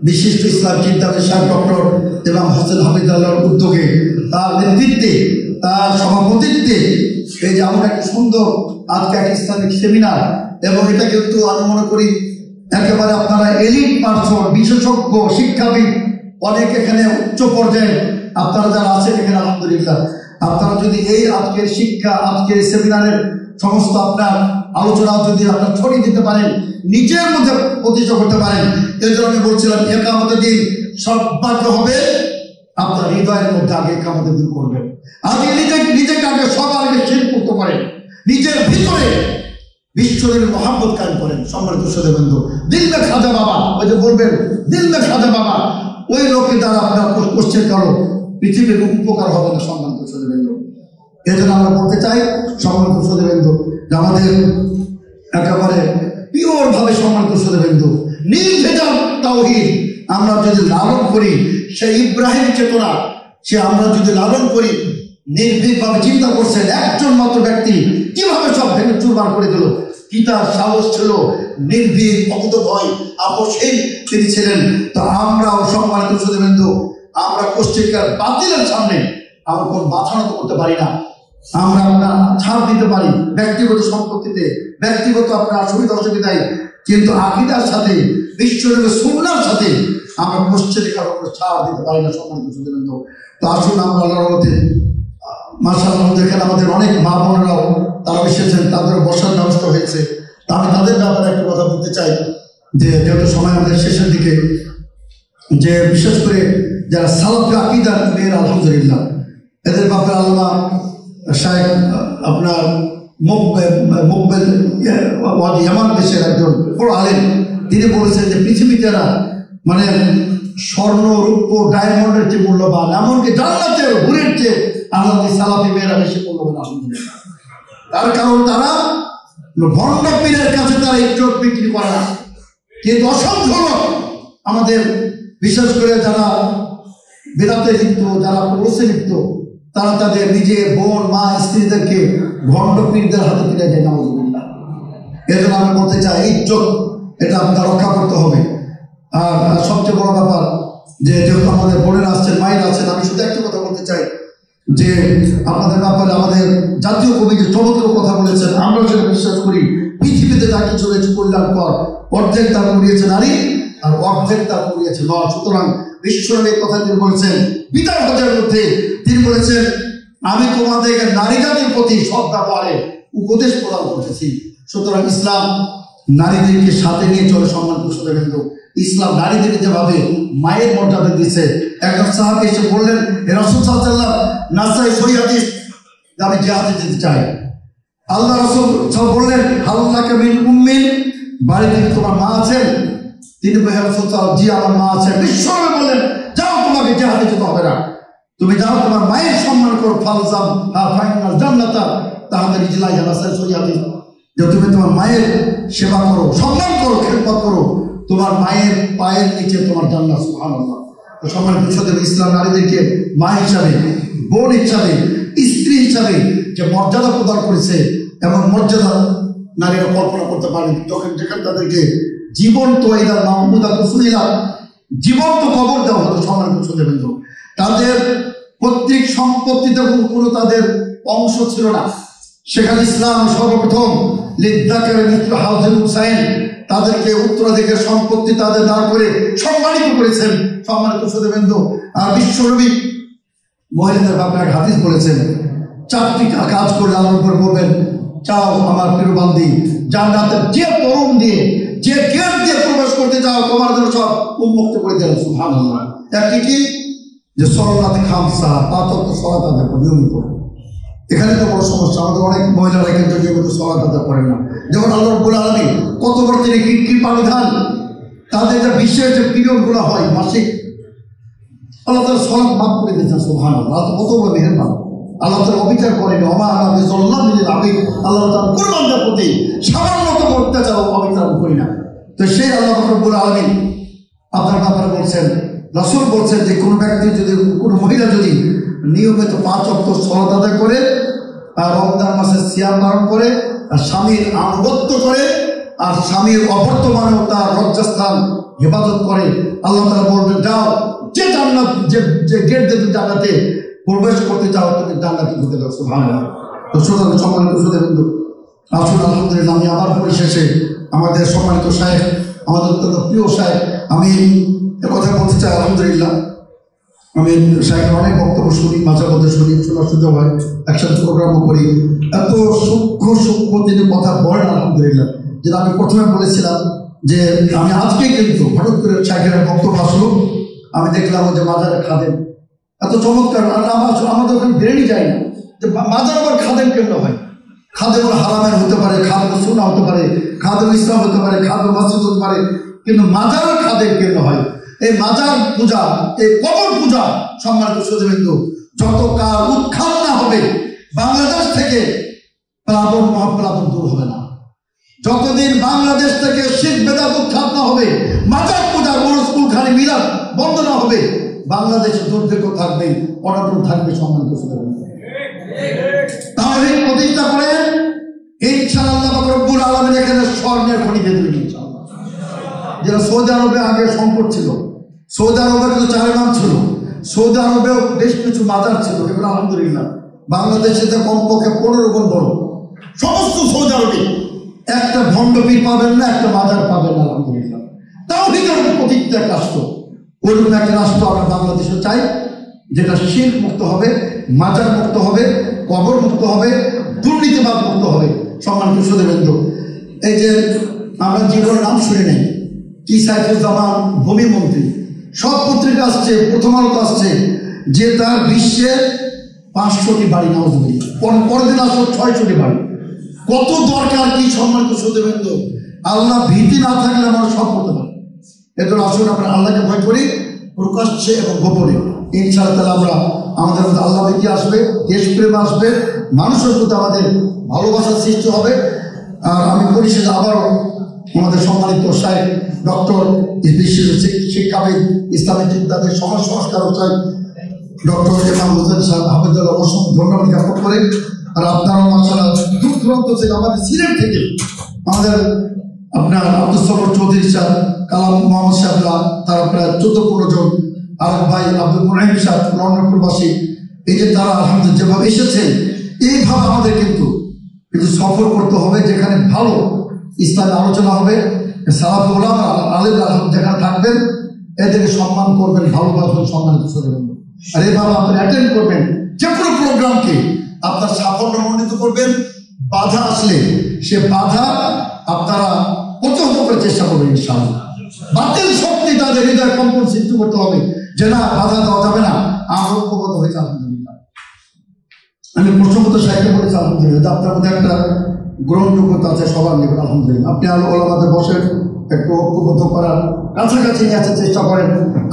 বিশিষ্ট ইসলাম চিন্তাবিদ সাহেব ডক্টর ইমাম হোসেন হাফিজুল্লাহর উদ্যোগে, তার নেতৃত্বে, তার সভাপতিত্বে এই যে আমরা একটা সুন্দর আজকে একটা ইসলামিক সেমিনার, এবং এটা কিন্তু আমি মনে করি একেবারে আপনারা এলিট পার্সন, বিশেষজ্ঞ, শিক্ষাবিদ অনেক এখানে উচ্চ পর্যায়ে আপনারা যারা আছেন এখানে আলহামদুলিল্লাহ আপনারা যদি এই আজকের শিক্ষা, আজকের সেমিনারের সমস্ত আপনার আলোচনা যদি আপনার ছড়িয়ে দিতে পারেন, নিজের মধ্যে প্রতিষ্ঠা করতে পারেন, এই জন্য আমি বলছিলাম ইকামতের দিন সৌভাগ্য হবে আপনার হৃদয়ের মধ্যে আগে ইকামতের দিন করবেন। আগে নিজেকে আগে সবার আগে শিরক করতে পারেন, নিজের ভিতরে বিশ্বরের মহাব্বত কায়েম করেন। সম্মানিত শ্রোতাবৃন্দ, দিল মে খাজা বাবা, ওই যে বলবেন দিল মে খাজা বাবা, ওই লোকের দ্বারা আপনার কোশ্চেন করো পৃথিবীর উপকার হবে না। সম্মানিত শ্রোতাবৃন্দ, এই জন্য আমরা বলতে চাই সম্মানিত শ্রোতাবৃন্দ যে আমাদের একেবারে পিওর ভাবে সম্মানিত শ্রোতাবৃন্দ নির্ভেজাল তাওহীদ আমরা যদি লালন করি, সেই ইব্রাহিম চেতনা সে আমরা যদি লালন করি, নির্ভীকভাবে চিন্তা করছেন একজন মাত্র ব্যক্তি কিভাবে সব ভেঙে চুরমার করে দিল, কি তার সাহস ছিল, নির্ভীক অকুত ভয় আপসহীন তিনি ছিলেন। তো আমরাও সম্মানিত শ্রোতাবৃন্দ আমরা কোশ্চেনকার বাতিলের সামনে আমরা কোন বাধা নত করতে পারি না। আমরা আপনার ছাড় দিতে পারি ব্যক্তিগত সম্পত্তিতে, ব্যক্তিগত আপনার সুবিধা অসুবিধায়, কিন্তু আকীদার সাথে বিশ্বনবী সুন্নাহর সাথে আমরা কোশ্চেনের কারণে ছাড় দিতে পারি না। সম্মানিত শ্রোতাবৃন্দ, তো আসুন আমরা আল্লাহর রহমতে মাশাআল্লাহ এখানে আমাদের অনেক মা বোনেরাও তারা এসেছেন, তাদের বসার ব্যবস্থা হয়েছে। তা আমি তাদের ব্যাপারে একটা কথা বলতে চাই যে যেহেতু সময় আমাদের শেষের দিকে, যে বিশেষ করে যারা সালাফি আকীদার মেয়ের আলহামদুলিল্লাহ এদের ব্যাপারে আল্লামা শায়েখ আপনার মুকবেল ইয়ামান দেশের একজন বড় আলেম, তিনি বলেছেন যে পৃথিবীতে না মানে স্বর্ণ রূপ ডায়মন্ডের চেয়ে মূল্যবান, এমনকি জান্নাতের হুরের চেয়ে আল্লাহ সালাফি মেয়েরা বেশি মূল্যবান আলহামদুলিল্লাহ। তার কারণ তারা ভণ্ড পীরের কাছে তারা ইজ্জত বিক্রি করে না, কিন্তু অসংখ্য লোক আমাদের বিশেষ করে যারা বেদাতে লিপ্ত, যারা প্রসে লিপ্ত, তারা তাদের নিজের বোন মা স্ত্রীদেরকে ভণ্ড পীরদের হাতে তুলে দেয় নাউযুবিল্লাহ। এর জন্য আমরা বলতে চাই ইজ্জত এটা আপনার রক্ষা করতে হবে। আর সবচেয়ে বড় ব্যাপার যে যেহেতু আমাদের বোনেরা আসছেন, মায়েরা আছেন, আমি শুধু একটা কথা বলতে চাই যে আপনাদের ব্যাপারে আমাদের জাতীয় কবি যে চমৎকার কথা বলেছেন, আমরা যেটা বিশ্বাস করি পৃথিবীতে যা কিছু রয়েছে কল্যাণকর, অর্ধেক তা করিয়েছে নারী আর অর্ধেক তা করিয়েছে নর। সুতরাং বিশ্বনবীর কথা তিনি বলেছেন বিদায় হজের মধ্যে, তিনি বলেছেন আমি তোমাদেরকে নারী জাতির প্রতি সৎ ব্যবহারে উপদেশ প্রদান করতেছি। সুতরাং ইসলাম নারীদেরকে সাথে নিয়ে চলে। সম্মানিত শ্রোতাবৃন্দ, ইসলাম নারীদেরকে যেভাবে মায়ের মর্যাদা দিয়েছে, একজন সাহাবী এসে বললেন রাসূল সাল্লাল্লাহু আলাইহি ওয়াসাল্লাম নাসাই সহিহ হাদিস আমি জিহাদে যেতে চাই। আল্লাহ রাসূল বললেন হাল্লাকা মিন উম্মিন, বাড়িতে তোমার মা আছেন? তিনি বললেন রাসূল সাল্লাল্লাহু জি আমার মা আছেন। বিশ্বনবী বললেন যাও তোমাকে জিহাদে যেতে হবে না, তুমি যাও তোমার মায়ের সম্মান করো, ফালজাম ফাইনাল জান্নাতা তাহাদের ইজলাই নাসাই সহিহ হাদিস, যে তুমি তোমার মায়ের সেবা করো, সম্মান করো, খেদমত করো, তোমার মায়ের পায়ের নিচে তোমার জান্নাত। সুবহানাল্লাহ। তো সম্মানিত শ্রোতাবৃন্দ, ইসলাম নারীদেরকে মা হিসাবে, বোন হিসাবে, স্ত্রী হিসাবে যে মর্যাদা প্রদান করেছে, এমন মর্যাদা নারীরা কল্পনা করতে পারেন তখন যেখানে তাদেরকে জীবন্ত এরা মাহমুদা কুসুলিলা জীবন্ত কবর দেওয়া হতো। সম্মানিত শ্রোতাবৃন্দ, তাদের পৈতৃক সম্পত্তিতে কোনো তাদের অংশ ছিল না। সেখানে ইসলাম সর্বপ্রথম লিদ্দাকারে মিথলু হাউজিল হুসাইন তাদেরকে উত্তরাধিকার সম্পত্তি তাদের দান করে সম্মানিত করেছেন। সম্মানিত শ্রোতাবৃন্দ, আর বিশ্বনবী মহিলাদের ব্যাপারে হাদিস বলেছেন চারটি কাজ করলে আল্লাহর উপর বলবেন চাও আমার প্রিয় বান্দি জান্নাতের যে পরম দিয়ে যে গেট দিয়ে প্রবেশ করতে চাও তোমার জন্য সব উন্মুক্ত করে দিলেন। সুবহানাল্লাহ। একটি কি যে সালাত খামসা, পাঁচ ওয়াক্ত সালাত আদায় করে নিয়মিত। এখানে তো বড় সমস্যা, আমাদের অনেক মহিলারা কিন্তু নিয়মিত সালাত আদায় করেন না। যেমন আল্লাহ রাব্বুল আলামিন কত বড় তিনি কৃপা বিধান, তাদের যে বিশেষ যে পিরিয়ডগুলো হয় মাসিক, আল্লাহ তাআলা সালাত মাফ করে দিয়েছেন। সুবহানাল্লাহ। আল্লাহ কত বড় মেহেরবান, আল্লাহ তাআলা অবিচার করেনি। ওমা আনা বিযাল্লামিল আবিদ, আল্লাহ তাআলা কুরবানদের প্রতি সামান্যতম অত্যাচার অবিচার করি না। তো সেই আল্লাহ রাব্বুল আলামিন আপনার ব্যাপারে বলছেন, রাসূল বলছেন যে কোনো ব্যক্তি যদি, কোনো মহিলা যদি নিয়মিত 5 ওয়াক্ত সালাত আদায় করে আর রমজান মাসে সিয়াম পালন করে আর স্বামীর আনুগত্য করে আর স্বামীর অবর্তমানেও তার লজ্জাস্থান হেফাজত করে, আল্লাহ তাআলা বলবেন যাও যে জান্নাত যে গেট দিয়ে তুমি জান্নাতে প্রবেশ করতে চাও তুমি জান্নাতে ঢুকে যাও। সুবহানাল্লাহ। তো সুতরাং সম্মানিত শ্রোতাবৃন্দ, আসুন আলহামদুলিল্লাহ আমি আবার পরিশেষে আমাদের সম্মানিত শায়েখ, আমাদের অত্যন্ত প্রিয় শায়েখ, আমি কথা বলতে চাই আলহামদুলিল্লাহ আমি শাইখের অনেক বক্তব্য শুনি, মাঝে মধ্যে শুনি, শোনার সুযোগ হয়, একসাথে প্রোগ্রামও করি। এত সূক্ষ্ম তিনি কথা বলেন আলহামদুলিল্লাহ। যেটা আমি প্রথমে বলেছিলাম যে আমি আজকে কিন্তু হঠাৎ করে শাইখের বক্তব্য আসলো, আমি দেখলাম যে মাজারে খাদেম এত চমৎকার। আমাদের ওখানে বেরেনি যায় না যে মাজার আবার খাদেম কেমন হয়। খাদেম হারামের হতে পারে, খাদেম সুন্নাহ হতে পারে, খাদেম ইসলাম হতে পারে, খাদেম মসজিদ হতে পারে, কিন্তু মাজার খাদেম কেমন হয়। এই মাজার পূজা, এই কবর পূজা সম্মানিত সুধীবৃন্দু যতকাল উৎখাত না হবে বাংলাদেশ থেকে প্লাবন মহাপ্লাবন দূর হবে না। যতদিন বাংলাদেশ থেকে শিখ বেদাত উৎখাত না হবে, মাজার পূজা স্কুল খানি মিলাদ বন্ধ না হবে, বাংলাদেশে দুর্ভিক্ষ থাকবে, অনটন থাকবে। সম্মানিত সুধীবৃন্দু তাওহীদ প্রতিষ্ঠা করে ইনশাআল্লাহ রব্বুল আলামিন এখানে স্বর্ণের খনি দিয়ে দেবেন ইনশাআল্লাহ। যেটা সৌদি আরবে আগে সংকট ছিল, সৌদি আরবে কিন্তু চারিমাম ছিল, সৌদি আরবেও বেশ কিছু মাজার ছিল, এগুলো আলহামদুলিল্লাহ বাংলাদেশে কমপক্ষে 15 গুণ বড়। সমস্ত সৌদি আরবে একটা ভণ্ডপীর পাবেন না, একটা মাজার পাবেন না আলহামদুলিল্লাহ। তাওহীদের প্রতিষ্ঠা একটা রাষ্ট্র, ওরকম একটা রাষ্ট্র আমরা বাংলাদেশে চাই, যেটা শিরক মুক্ত হবে, মাজার মুক্ত হবে, কবর মুক্ত হবে, দুর্নীতিবাদ মুক্ত হবে। সম্মানিত সুধীবৃন্দু এই যে আমরা জীবন নাম শুনে নেই, কি সাইফুজ্জামান ভূমি মন্ত্রী, সব পত্রিকা আসছে, প্রথম আলোতে আসছে যে তার বিশ্বে 500টি বাড়ি নাউজুবিল্লাহ, পরের দিন আসলো 600টি বাড়ি। কত দরকার কি সম্মানিত সুধীবৃন্দু। আল্লাহ ভীতি না থাকলে আমরা সব করতে পারি। এজন্য আসুন আমরা আল্লাহকে ভয় করি প্রকাশ্যে এবং গোপনে। ইনশাআল্লাহ আমরা আমাদের মধ্যে আল্লাহ ভীতি আসবে, দেশপ্রেম আসবে, মানুষের প্রতি আমাদের ভালোবাসার সৃষ্টি হবে। আর আমি পরিশেষে আবারও আমাদের সম্মানিত শাইখ ডক্টর বিশেষ শিক্ষাবিদ, ইসলামী চিন্তাবিদ, সমাজ সংস্কারক শাইখ ডক্টর ইমাম হোসেন সাহেব হাফেজুল্লাহ অসংখ্য ধন্যবাদ জ্ঞাপন করে। আর আপনারাও মাশাআল্লাহ দূর দূরান্ত থেকে, আমাদের সিলেট থেকে আমাদের আপনার আব্দুল সবর চৌধুরী সাহেব, কালাম মোহাম্মদ সাহেবরা, তারা প্রায় 14-15 জন, আর ভাই আব্দুল মুনাইম সাহেব লন্ডন প্রবাসী, এই যে তারা আলহামদুলিল্লাহ যেভাবে এসেছেন, এইভাবে আমাদের কিন্তু সফর করতে হবে, যেখানে ভালো ইসলামী আলোচনা হবে, সালাফ উলামা আলেমরা যেখানে থাকবেন, এদেরকে সম্মান করবেন, ভালোবাসবেন। সম্মানিত সুধীবৃন্দু আর এইভাবে আপনি অ্যাটেন্ড করবেন, যে কোনো প্রোগ্রামকে আপনার সাফল্যমণ্ডিত করবেন। বাধা আসলে সে বাধা আপনারা প্রতিহত করে চেষ্টা করবেন ইনশাআল্লাহ। বাতিল শক্তি তাদের হৃদয় কম্পন সৃষ্টি করতে হবে যে না, বাধা দেওয়া যাবে না। আমরা ঐক্যবদ্ধ হয়েছে আলহামদুলিল্লাহ। আমি প্রশ্নগত সাহিত্য বলেছি আলহামদুলিল্লাহ, আপনার মধ্যে একটা গ্রহণযোগ্যতা আছে সবার নিকট আলহামদুলিল্লাহ। আপনি ওলামাদের বসে একটু ঐক্যবদ্ধ করার কাছাকাছি নিয়ে আসার চেষ্টা করেন,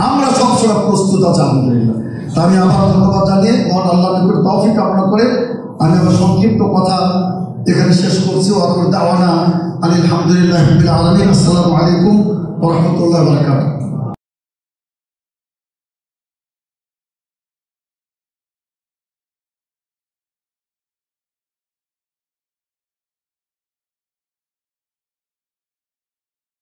আমরা সবসময় প্রস্তুত আছি আলহামদুলিল্লাহ। তা আমি আবার ধন্যবাদ জানিয়ে মহান আল্লাহ নিকট তৌফিক কামনা করে আমি আমার সংক্ষিপ্ত কথা এখানে শেষ করছি। ওয়া আখিরু দাওয়ানা আলহামদুলিল্লাহি রাব্বিল আলামিন। আসসালামু আলাইকুম ওয়া রাহমাতুল্লাহি ওয়া বারাকাতুহু।